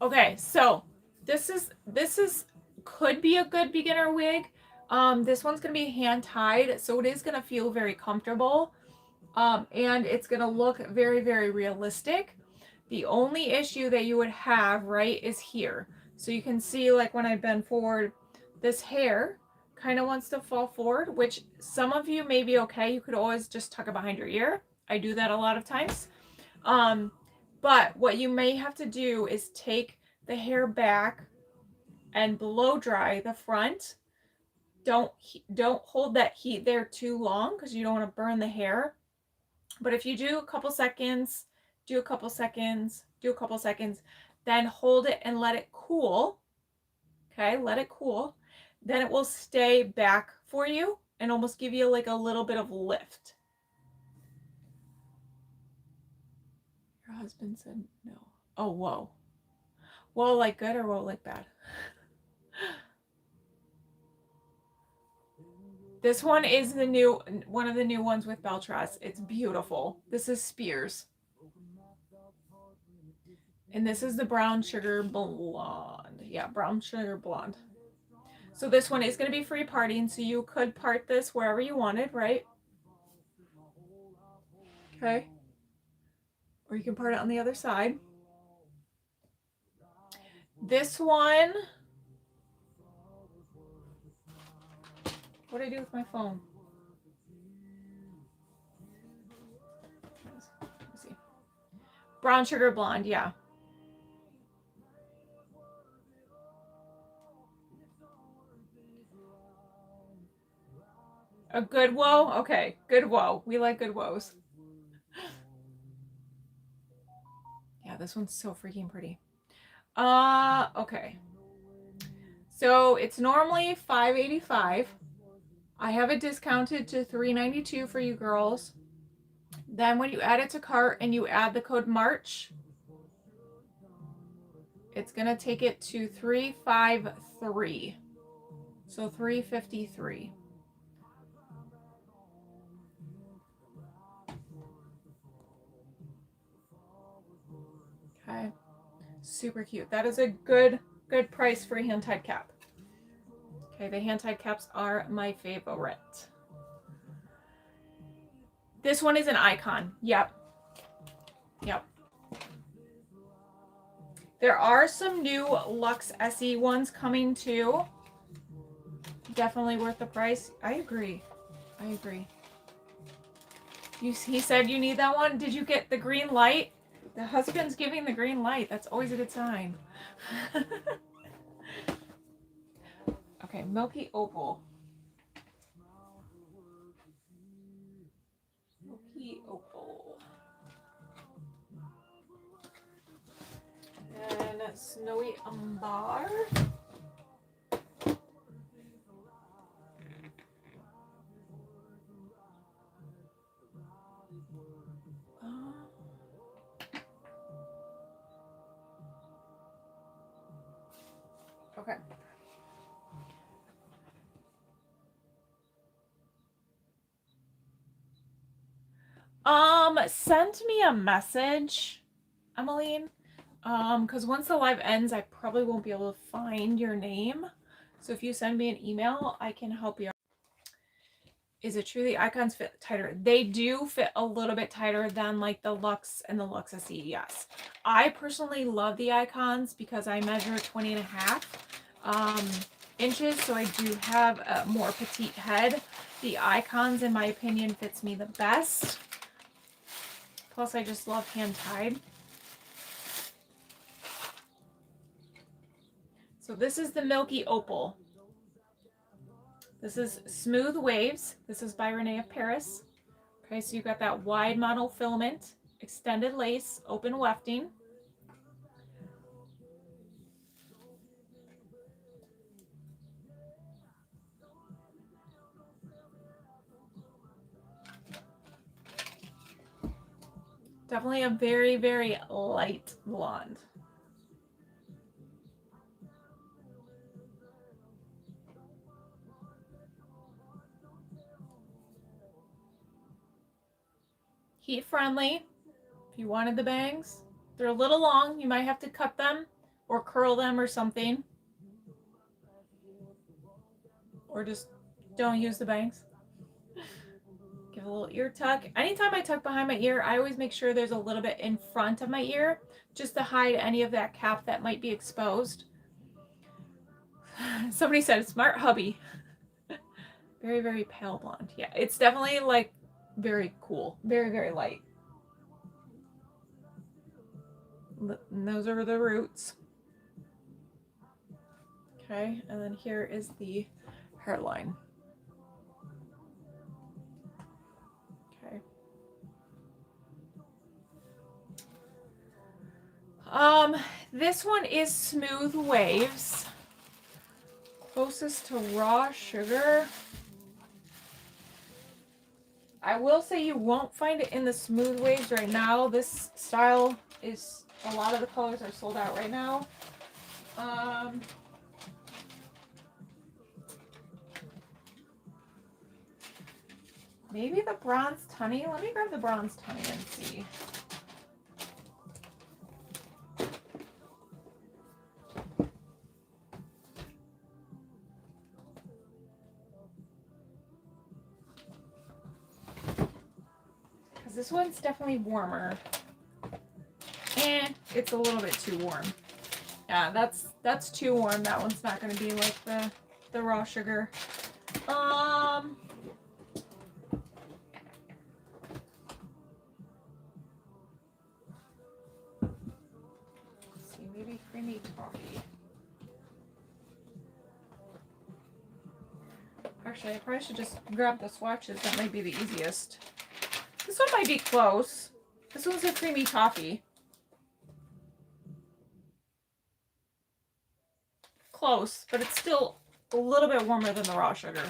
Okay, so this could be a good beginner wig. This one's gonna be hand tied, so it is gonna feel very comfortable. And it's gonna look very, very realistic. The only issue that you would have, right, is here. So you can see, like, when I bend forward, this hair kind of wants to fall forward, which some of you may be okay. You could always just tuck it behind your ear. I do that a lot of times. But what you may have to do is take the hair back and blow dry the front. Don't hold that heat there too long because you don't want to burn the hair. But if you do a couple seconds, do a couple seconds, do a couple seconds, then hold it and let it cool. Okay, let it cool. Then it will stay back for you and almost give you like a little bit of lift. Your husband said no. Oh, whoa. Whoa, like good or whoa, like bad? This one is one of the new ones with Beltras. It's beautiful. This is Spears. And this is the brown sugar blonde. Yeah, brown sugar blonde. So this one is going to be free parting, so you could part this wherever you wanted, right? Okay. Or you can part it on the other side. This one, what do I do with my phone? Let's see. Brown sugar blonde, yeah. A good woe? Okay, good woe. We like good woes. Yeah, this one's so freaking pretty. Okay. So it's normally $5.85. I have it discounted to $3.92 for you girls. Then when you add it to cart and you add the code March, it's gonna take it to $353. So $353. Okay. Super cute. That is a good price for a hand-tied cap. Okay, the hand-tied caps are my favorite. This one is an icon. Yep. Yep. There are some new Luxe SE ones coming too. Definitely worth the price. I agree. I agree. He said you need that one. Did you get the green light? The husband's giving the green light. That's always a good sign. Okay, Milky Opal. Milky Opal. And Snowy Umber. Okay. Send me a message, Emmeline. Because once the live ends, I probably won't be able to find your name. So if you send me an email, I can help you. Is it true the icons fit tighter? They do fit a little bit tighter than like the Luxe and the Luxe SE, yes. I personally love the icons because I measure 20 and a half inches, so I do have a more petite head. The icons, in my opinion, fits me the best. Plus, I just love hand-tied. So this is the Milky Opal. This is Smooth Waves. This is by Renee of Paris. Okay, so you've got that wide model filament, extended lace, open wefting. Definitely a very, very light blonde. Heat friendly. If you wanted the bangs, they're a little long. You might have to cut them or curl them or something. Or just don't use the bangs. Give a little ear tuck. Anytime I tuck behind my ear, I always make sure there's a little bit in front of my ear just to hide any of that cap that might be exposed. Somebody said, smart hubby. Very, very pale blonde. Yeah, it's definitely like very cool. Very, very light. And those are the roots. Okay, and then here is the hairline. Okay. This one is Smooth Waves. Closest to Raw Sugar. I will say you won't find it in the Smooth Waves right now. This style is, a lot of the colors are sold out right now. Maybe the Bronzed Honey. Let me grab the Bronzed Honey and see. Because this one's definitely warmer. And it's a little bit too warm. Yeah, that's too warm. That one's not going to be like the Raw Sugar. Let's see, maybe Creamy Toffee. Actually, I probably should just grab the swatches. That might be the easiest. This one might be close. This one's a Creamy Toffee. Close, but it's still a little bit warmer than the Raw Sugar.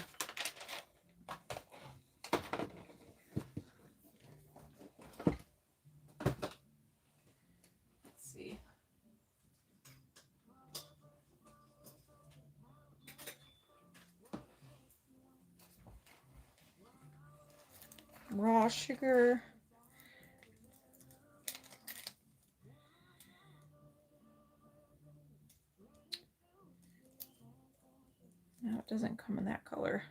Let's see. Raw Sugar. No, it doesn't come in that color.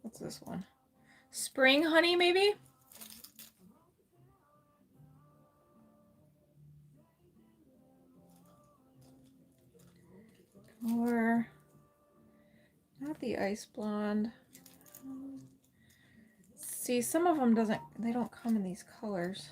What's this one? Spring Honey, maybe? Or not the Ice Blonde. See, some of them they don't come in these colors.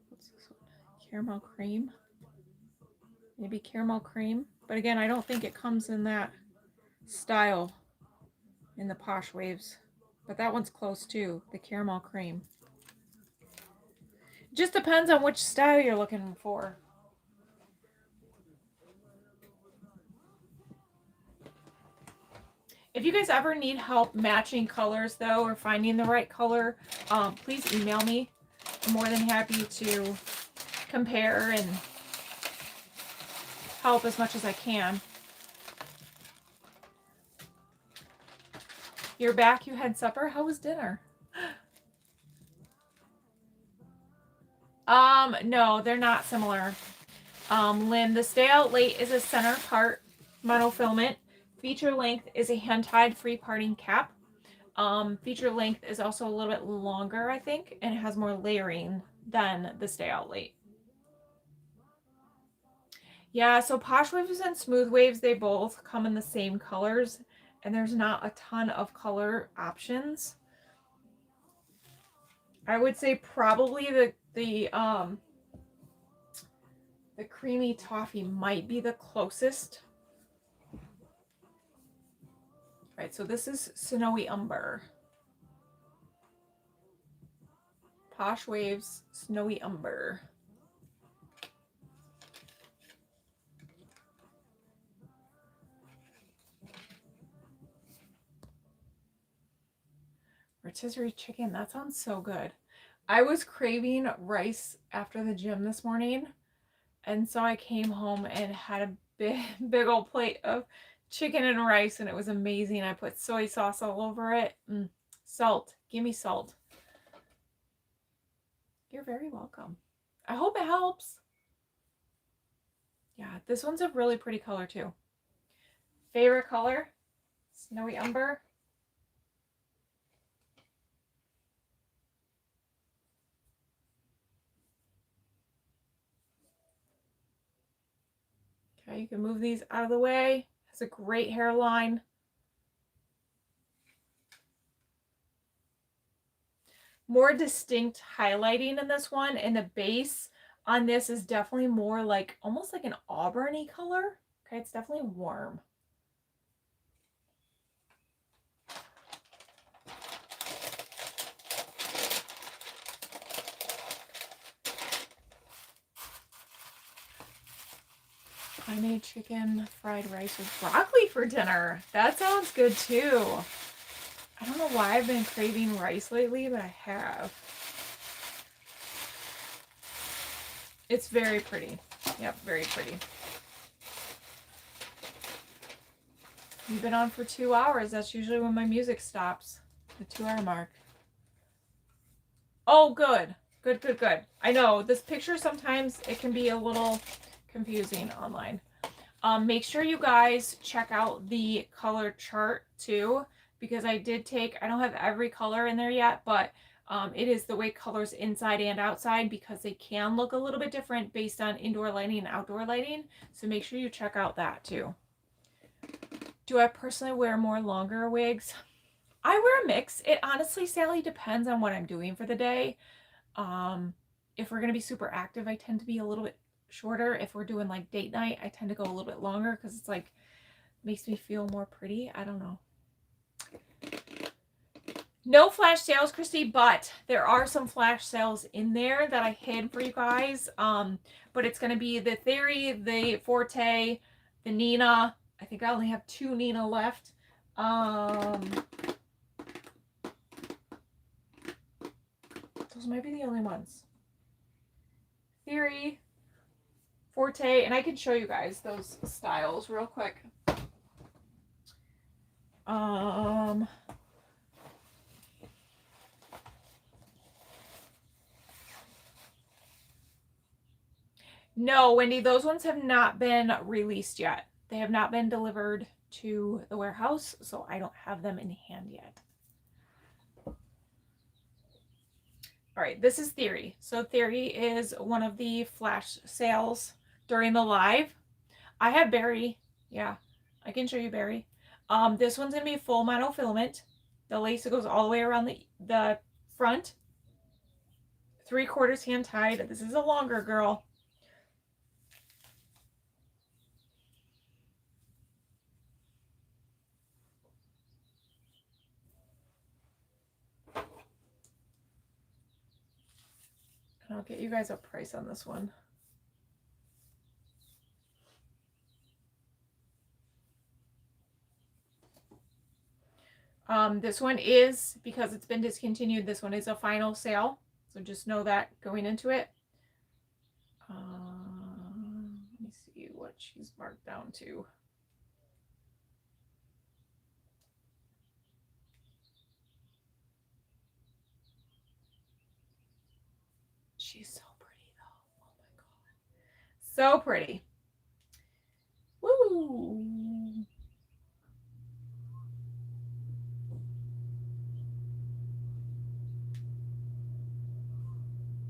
What's this one? Caramel Cream. Maybe Caramel Cream. But again, I don't think it comes in that style in the Posh Waves. But that one's close too, the Caramel Cream. Just depends on which style you're looking for. If you guys ever need help matching colors though, or finding the right color, please email me. I'm more than happy to compare and help as much as I can. You're back, you had supper? How was dinner? No, they're not similar. Lynn, the Stay Out Late is a center part monofilament. Feature length is a hand-tied free parting cap. Feature length is also a little bit longer, I think, and it has more layering than the Stay Out Late. Yeah, so Posh Waves and Smooth Waves, they both come in the same colors, and there's not a ton of color options. I would say probably the Creamy Toffee might be the closest. Right, so this is Snowy Umber. Posh Waves, Snowy Umber. Rotisserie chicken, that sounds so good. I was craving rice after the gym this morning, and so I came home and had a big old plate of chicken and rice, and it was amazing. I put soy sauce all over it. Salt, give me salt. You're very welcome. I hope it helps. Yeah, this one's a really pretty color too. Favorite color? Snowy Umber. Okay, you can move these out of the way. Has a great hairline. More distinct highlighting in this one, and the base on this is definitely more like, almost like an auburny color. Okay, it's definitely warm. I made chicken fried rice with broccoli for dinner. That sounds good too. I don't know why I've been craving rice lately, but I have. It's very pretty. Yep, very pretty. You've been on for 2 hours. That's usually when my music stops. The 2-hour mark. Oh, good. Good, good, good. I know this picture sometimes it can be a little confusing online. Make sure you guys check out the color chart too, because I don't have every color in there yet, but it is the way colors inside and outside, because they can look a little bit different based on indoor lighting and outdoor lighting. So make sure you check out that too. Do I personally wear more longer wigs? I wear a mix. It honestly, Sally, depends on what I'm doing for the day. If we're going to be super active, I tend to be a little bit shorter. If we're doing like date night, I tend to go a little bit longer because it's like, makes me feel more pretty. I don't know. No flash sales, Christy, but there are some flash sales in there that I hid for you guys. But it's going to be the Theory, the Forte, the Nina. I think I only have 2 Nina left. Those might be the only ones. Theory, Forte, and I can show you guys those styles real quick. No, Wendy, those ones have not been released yet. They have not been delivered to the warehouse, so I don't have them in hand yet. All right, this is Theory. So Theory is one of the flash sales during the live. I have Berry. Yeah, I can show you Berry. This one's gonna be full monofilament. The lace goes all the way around the front. 3/4 hand tied. This is a longer girl. And I'll get you guys a price on this one. This one is, because it's been discontinued, this one is a final sale. So just know that going into it. Let me see what she's marked down to. She's so pretty though. Oh my god. So pretty. Woo!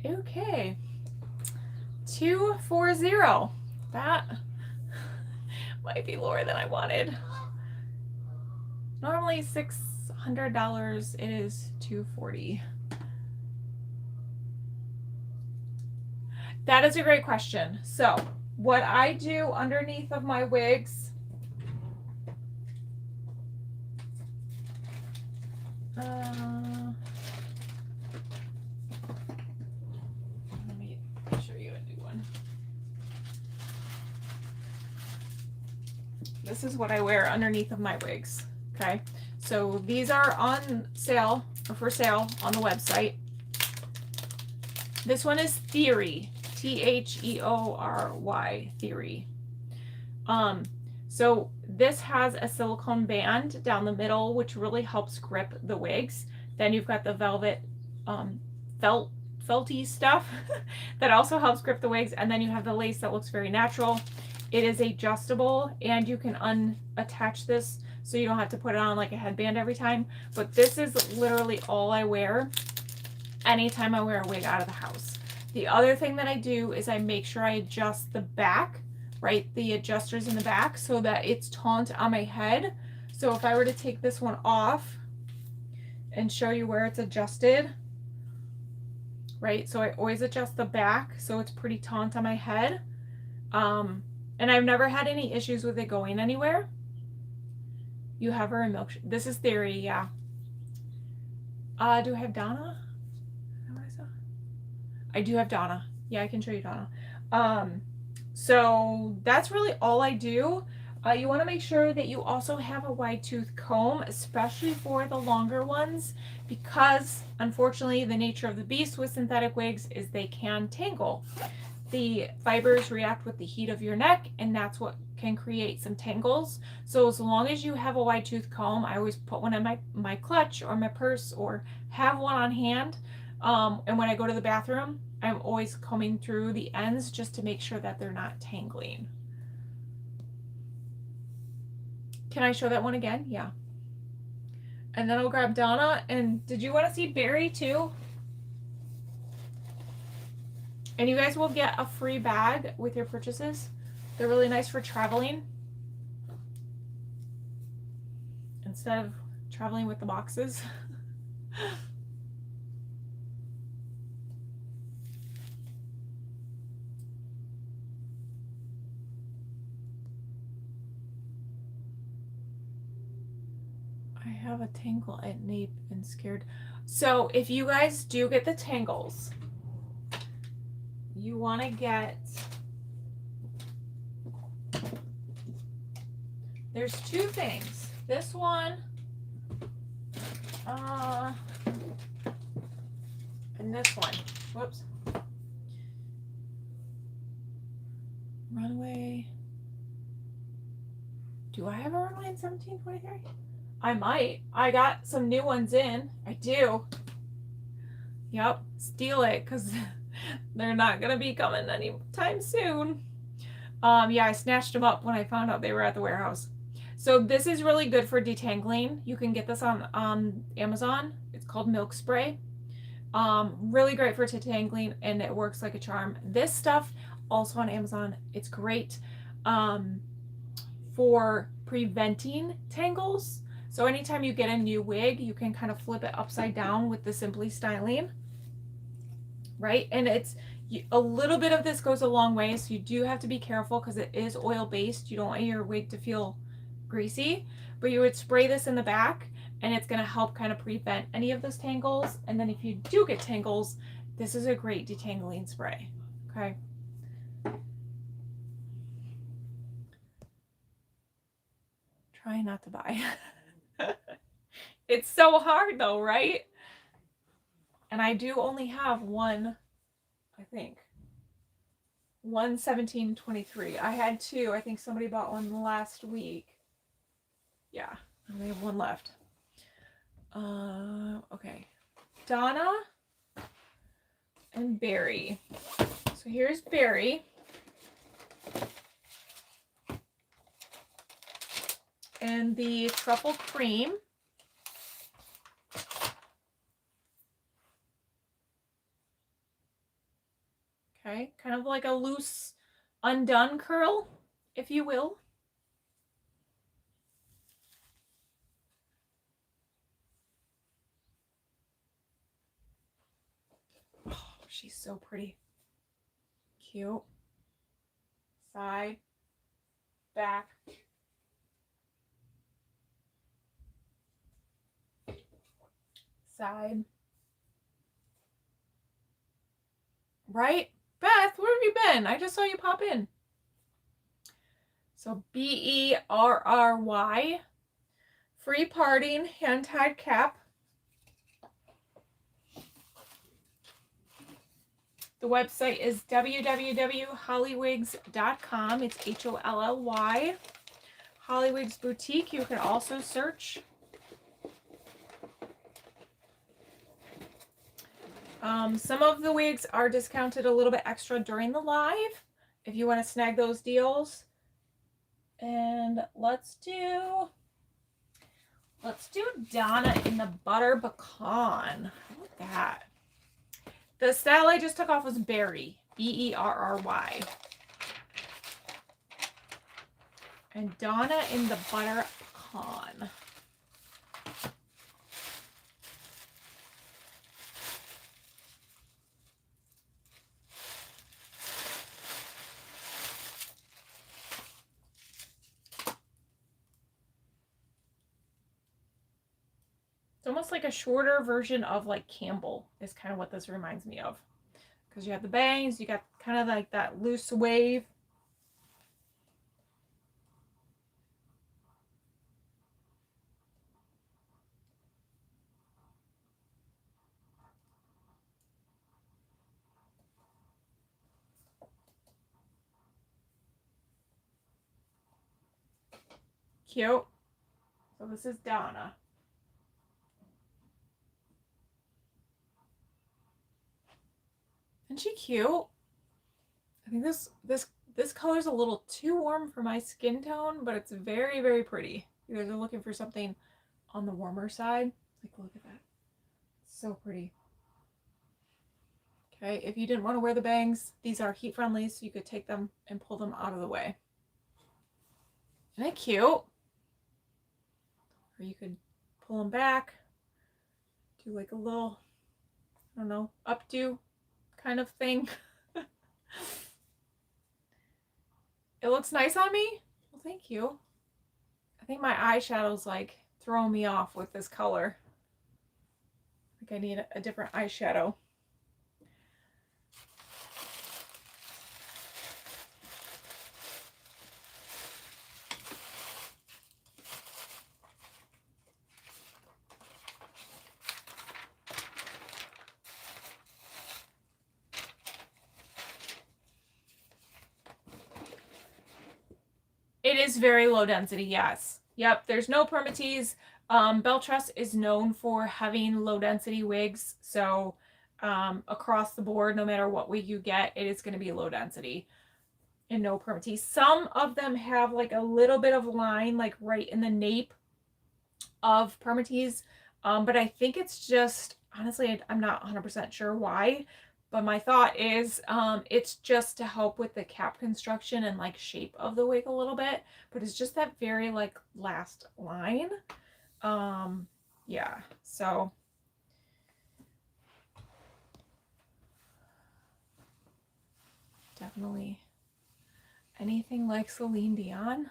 Okay. 240. That might be lower than I wanted. Normally $600. It is $240. That is a great question. So what I do underneath of my wigs, let me show you a new one. This is what I wear underneath of my wigs. Okay, so these are on sale or for sale on the website. This one is Theory, Theory, Theory. So this has a silicone band down the middle, which really helps grip the wigs. Then you've got the velvet, felty stuff that also helps grip the wigs. And then you have the lace that looks very natural. It is adjustable, and you can unattach this so you don't have to put it on like a headband every time. But this is literally all I wear anytime I wear a wig out of the house. The other thing that I do is I make sure I adjust the back, right? The adjusters in the back, so that it's taut on my head. So if I were to take this one off and show you where it's adjusted, right? So I always adjust the back so it's pretty taut on my head. And I've never had any issues with it going anywhere. You have her in milk. This is Theory, yeah. Do I have Donna? I do have Donna. Yeah, I can show you Donna. So that's really all I do. You want to make sure that you also have a wide tooth comb, especially for the longer ones, because unfortunately the nature of the beast with synthetic wigs is they can tangle. The fibers react with the heat of your neck, and that's what can create some tangles. So as long as you have a wide tooth comb, I always put one in my clutch or my purse or have one on hand. And when I go to the bathroom, I'm always combing through the ends just to make sure that they're not tangling. Can I show that one again? Yeah. And then I'll grab Donna. And did you want to see Barry too? And you guys will get a free bag with your purchases. They're really nice for traveling. Instead of traveling with the boxes. I have a tangle at nape and scared. So if you guys do get the tangles, you want to get, there's two things. This one, and this one. Whoops. Runway. Do I have a runway in 1723? I might. I got some new ones in. I do. Yep. Steal it because they're not going to be coming anytime soon. Yeah, I snatched them up when I found out they were at the warehouse. So this is really good for detangling. You can get this on Amazon. It's called Milk Spray. Really great for detangling, and it works like a charm. This stuff also on Amazon. It's great for preventing tangles. So anytime you get a new wig, you can kind of flip it upside down with the Simply Styling, right? And it's a little bit of this goes a long way, so you do have to be careful because it is oil based. You don't want your wig to feel greasy, but you would spray this in the back and it's going to help kind of prevent any of those tangles. And then if you do get tangles, this is a great detangling spray. Okay. Try not to buy. It's so hard though, right? And I do only have one, I think. 1723. I had two. I think somebody bought one last week. Yeah, and we have one left. Okay. Donna and Barry. So here's Barry. And the truffle cream. Okay, kind of like a loose undone curl, if you will. Oh, she's so pretty. Cute. Side, back. Side. Right? Beth, where have you been? I just saw you pop in. So Berry. Free parting hand-tied cap. The website is www.hollywigs.com. It's HOLLY. Hollywigs Boutique. You can also search. Some of the wigs are discounted a little bit extra during the live if you want to snag those deals. And let's do Donna in the butter pecan. How about that? The style I just took off was Berry, Berry. And Donna in the butter pecan. almost like a shorter version of like Campbell is kind of what this reminds me of. Because you have the bangs, you got kind of like that loose wave. Cute. So this is Donna. Isn't she cute? I think this color's a little too warm for my skin tone, but it's very, very pretty. You guys are looking for something on the warmer side. Like, look at that. So pretty. Okay, if you didn't want to wear the bangs, these are heat friendly, so you could take them and pull them out of the way. Isn't it cute? Or you could pull them back, do like a little, I don't know, updo kind of thing. It looks nice on me. Well, thank you. I think my eyeshadow's like throwing me off with this color. Like I need a different eyeshadow. It is very low density, yes. Yep, there's no permatease. Beltress is known for having low density wigs, so across the board, no matter what wig you get, it is going to be low density and no permatease. Some of them have like a little bit of line, like right in the nape of permatease, but I think it's just, honestly, I'm not 100% sure why. But my thought is it's just to help with the cap construction and like shape of the wig a little bit. But it's just that very like last line. Yeah, so. Definitely anything like Celine Dion.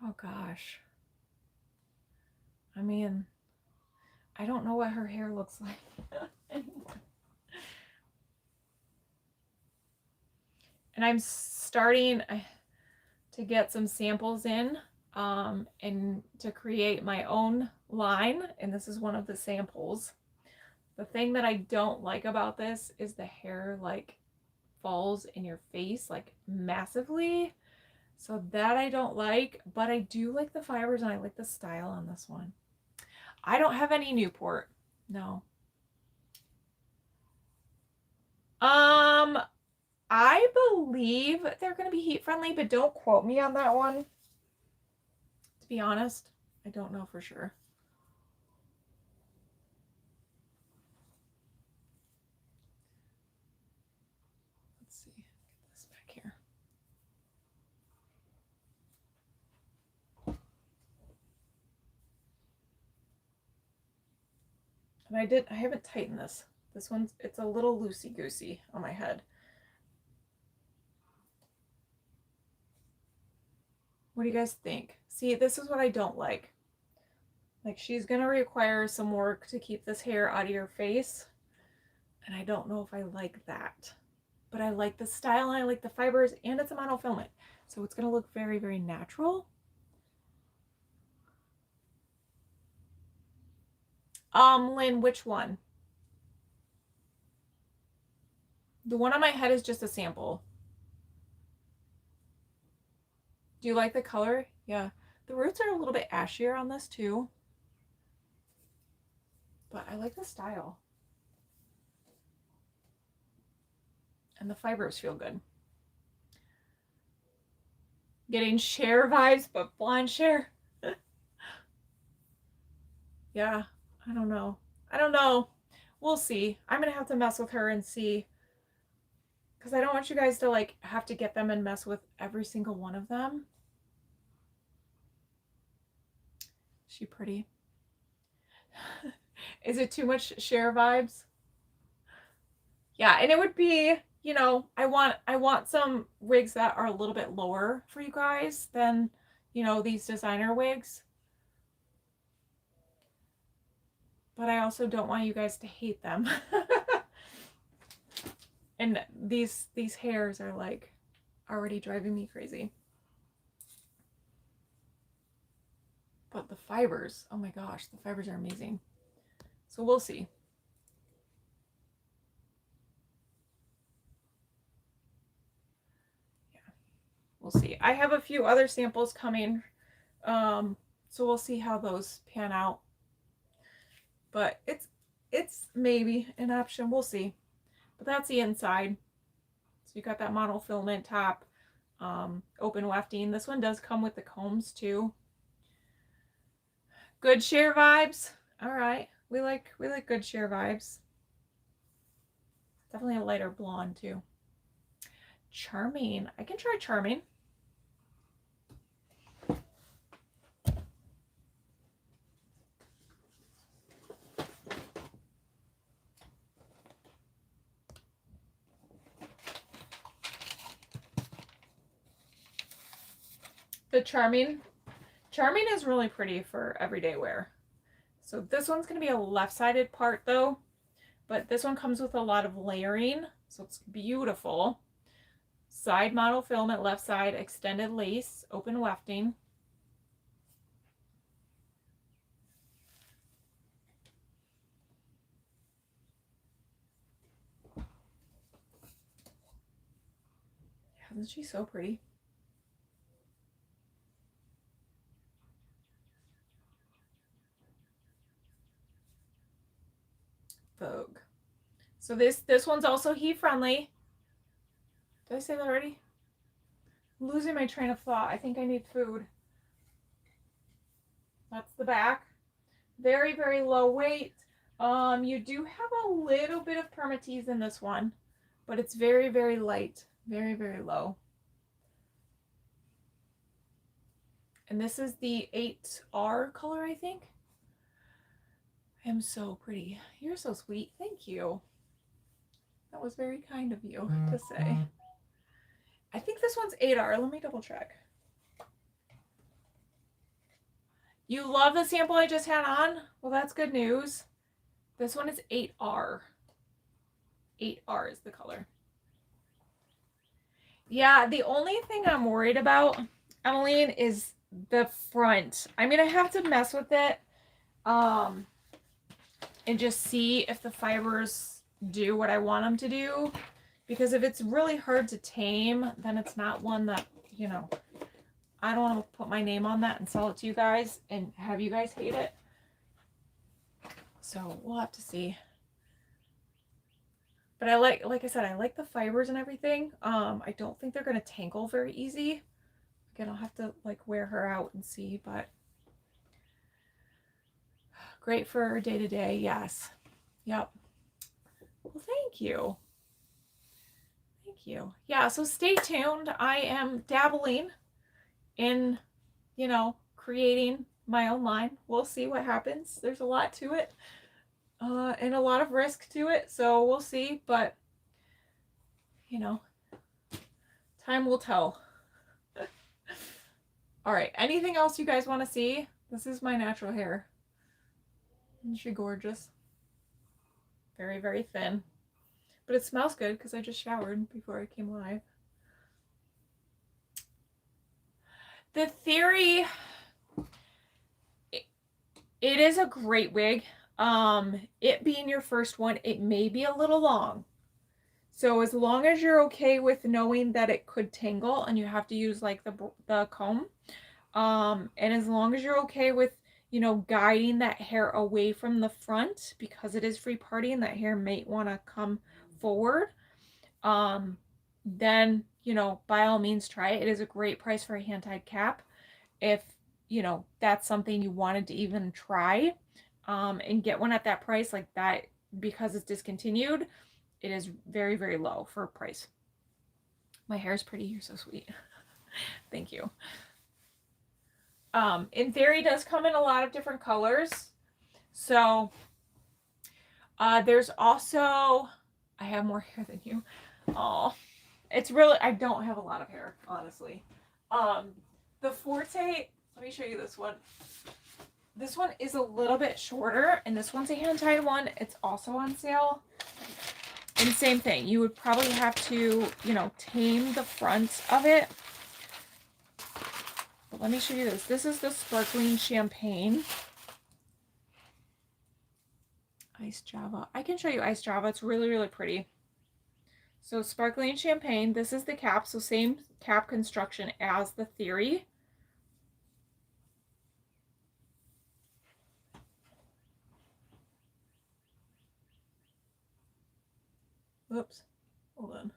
Oh gosh. I mean, I don't know what her hair looks like anymore. And I'm starting to get some samples in and to create my own line. And this is one of the samples. The thing that I don't like about this is the hair like falls in your face like massively. So that I don't like, but I do like the fibers and I like the style on this one. I don't have any Newport. No. I believe they're going to be heat friendly, but don't quote me on that one. To be honest, I don't know for sure. Let's see. Get this back here. And I haven't tightened this. This one's, it's a little loosey-goosey on my head. What do you guys think? See, this is what I don't like. Like, she's going to require some work to keep this hair out of your face. And I don't know if I like that. But I like the style and I like the fibers and it's a monofilament. So it's going to look very, very natural. Lynn, which one? The one on my head is just a sample. Do you like the color? Yeah. The roots are a little bit ashier on this too. But I like the style. And the fibers feel good. Getting Cher vibes, but blonde Cher. Yeah, I don't know. I don't know. We'll see. I'm going to have to mess with her and see. Because I don't want you guys to like have to get them and mess with every single one of them. Is she pretty? Is it too much Cher vibes? Yeah, and it would be, you know, I want some wigs that are a little bit lower for you guys than, you know, these designer wigs. but I also don't want you guys to hate them. And these hairs are like already driving me crazy. But the fibers, oh my gosh, the fibers are amazing. So we'll see. Yeah, we'll see. I have a few other samples coming, so we'll see how those pan out. But it's maybe an option. We'll see. But that's the inside. So you got that monofilament top, open wefting. This one does come with the combs too. Good sheer vibes. All right, we like good sheer vibes. Definitely a lighter blonde too. Charming. I can try charming. The charming is really pretty for everyday wear. So this one's going to be a left-sided part though, but this one comes with a lot of layering, so it's beautiful. Side monofilament, left side, extended lace, open wefting. Isn't she so pretty? Vogue. So this one's also heat friendly. Did I say that already? I'm losing my train of thought. I think I need food. That's the back. Very, very low weight. You do have a little bit of permatease in this one, but it's very, very light. Very, very low. And this is the 8R color, I think. I am so pretty. You're so sweet. Thank you. That was very kind of you to say. I think this one's 8R. Let me double check. You love the sample I just had on? Well, that's good news. This one is 8R. 8R is the color. Yeah, the only thing I'm worried about, Emmeline, is the front. I'm going to have to mess with it and just see if the fibers do what I want them to do. Because if it's really hard to tame, then it's not one that, you know, I don't want to put my name on that and sell it to you guys and have you guys hate it. So we'll have to see. But I like I said, I like the fibers and everything. I don't think they're going to tangle very easy. Again, I'll have to like wear her out and see, but great for day to day. Yes. Yep. Well, thank you. Thank you. Yeah. So stay tuned. I am dabbling in, you know, creating my own line. We'll see what happens. There's a lot to it. And a lot of risk to it, so we'll see, but you know, time will tell. All right, anything else you guys want to see? This is my natural hair. Isn't she gorgeous? Very, very thin, but it smells good because I just showered before I came live. The Theory, it is a great wig. It being your first one, it may be a little long. So as long as you're okay with knowing that it could tangle and you have to use like the comb, and as long as you're okay with, you know, guiding that hair away from the front because it is free party and that hair may want to come forward, then, you know, by all means try it. It is a great price for a hand-tied cap. If, you know, that's something you wanted to even try, and get one at that price like that, because it's discontinued, it is very, very low for a price. My hair is pretty. You're so sweet. Thank you. In Theory does come in a lot of different colors. So there's also, I have more hair than you. Oh, it's really, I don't have a lot of hair, honestly. The Forte, let me show you this one. This one is a little bit shorter, and this one's a hand-tied one. It's also on sale. And same thing, you would probably have to, you know, tame the front of it. But let me show you this. This is the Sparkling Champagne. Ice Java. I can show you Ice Java. It's really, really pretty. So Sparkling Champagne, this is the cap. So same cap construction as the Theory. Whoops. Hold on.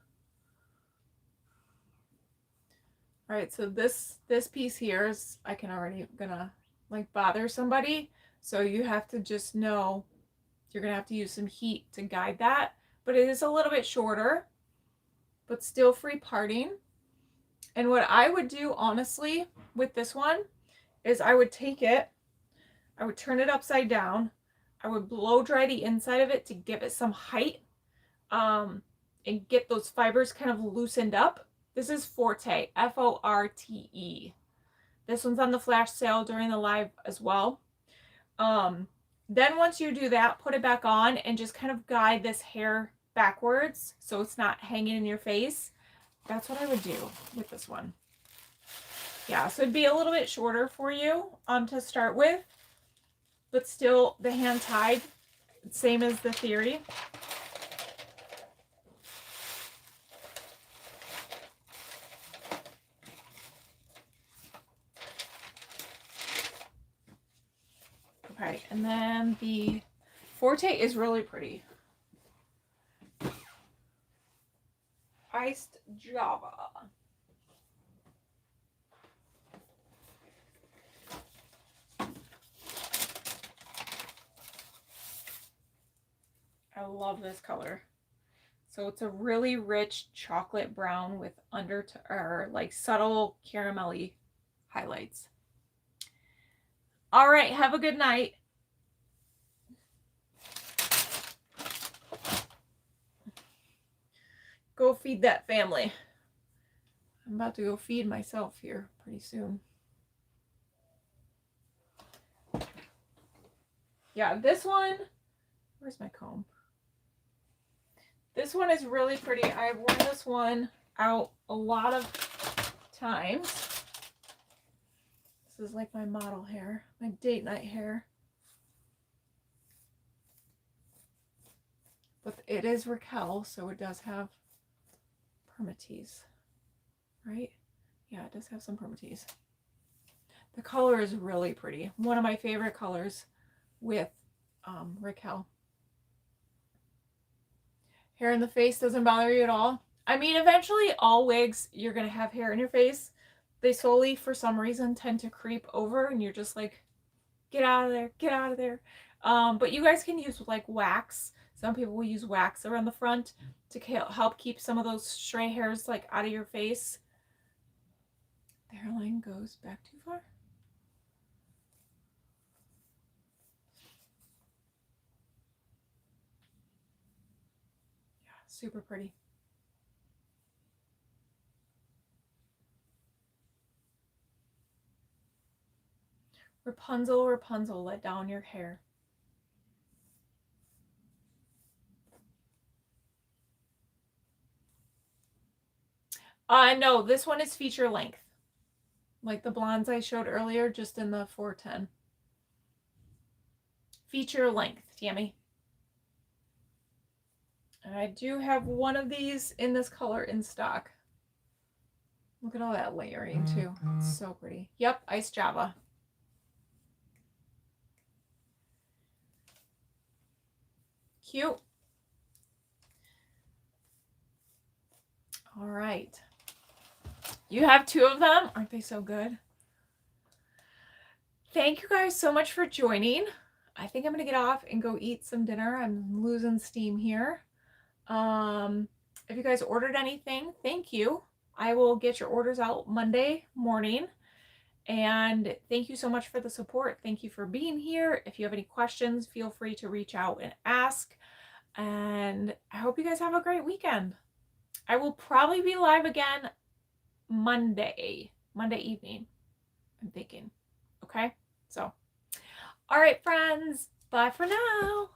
All right, so this piece here is, I can already gonna like bother somebody. So you have to just know you're gonna have to use some heat to guide that. But it is a little bit shorter, but still free parting. And what I would do honestly with this one is I would take it, I would turn it upside down, I would blow dry the inside of it to give it some height, and get those fibers kind of loosened up. This is Forte, Forte. This one's on the flash sale during the live as well. Then once you do that, put it back on and just kind of guide this hair backwards so it's not hanging in your face. That's what I would do with this one. Yeah, so it'd be a little bit shorter for you to start with, but still the hand tied, same as the Theory. Okay, and then the Forte is really pretty. Iced Java. I love this color. So it's a really rich chocolate brown with like subtle caramelly highlights. All right, have a good night. Go feed that family. I'm about to go feed myself here pretty soon. Yeah, this one, where's my comb? This one is really pretty. I've worn this one out a lot of times. This is like my model hair, my date night hair. But it is Raquel, so it does have permatease, right? Yeah, it does have some permatease. The color is really pretty. One of my favorite colors with Raquel. Hair in the face doesn't bother you at all? I mean, eventually all wigs, you're going to have hair in your face. They slowly, for some reason, tend to creep over and you're just like, get out of there, get out of there. But you guys can use like wax. Some people will use wax around the front to help keep some of those stray hairs like out of your face. The hairline goes back too far. Yeah, super pretty. Rapunzel, Rapunzel, let down your hair. No, this one is feature length. Like the blondes I showed earlier, just in the 410. Feature length, Tammy. And I do have one of these in this color in stock. Look at all that layering too. It's so pretty. Yep, Ice Java. Cute. All right. You have two of them. Aren't they so good? Thank you guys so much for joining. I think I'm going to get off and go eat some dinner. I'm losing steam here. If you guys ordered anything, thank you. I will get your orders out Monday morning. And thank you so much for the support. Thank you for being here. If you have any questions, feel free to reach out and ask. And I hope you guys have a great weekend. I will probably be live again Monday evening, I'm thinking. Okay, so All right, friends. Bye for now.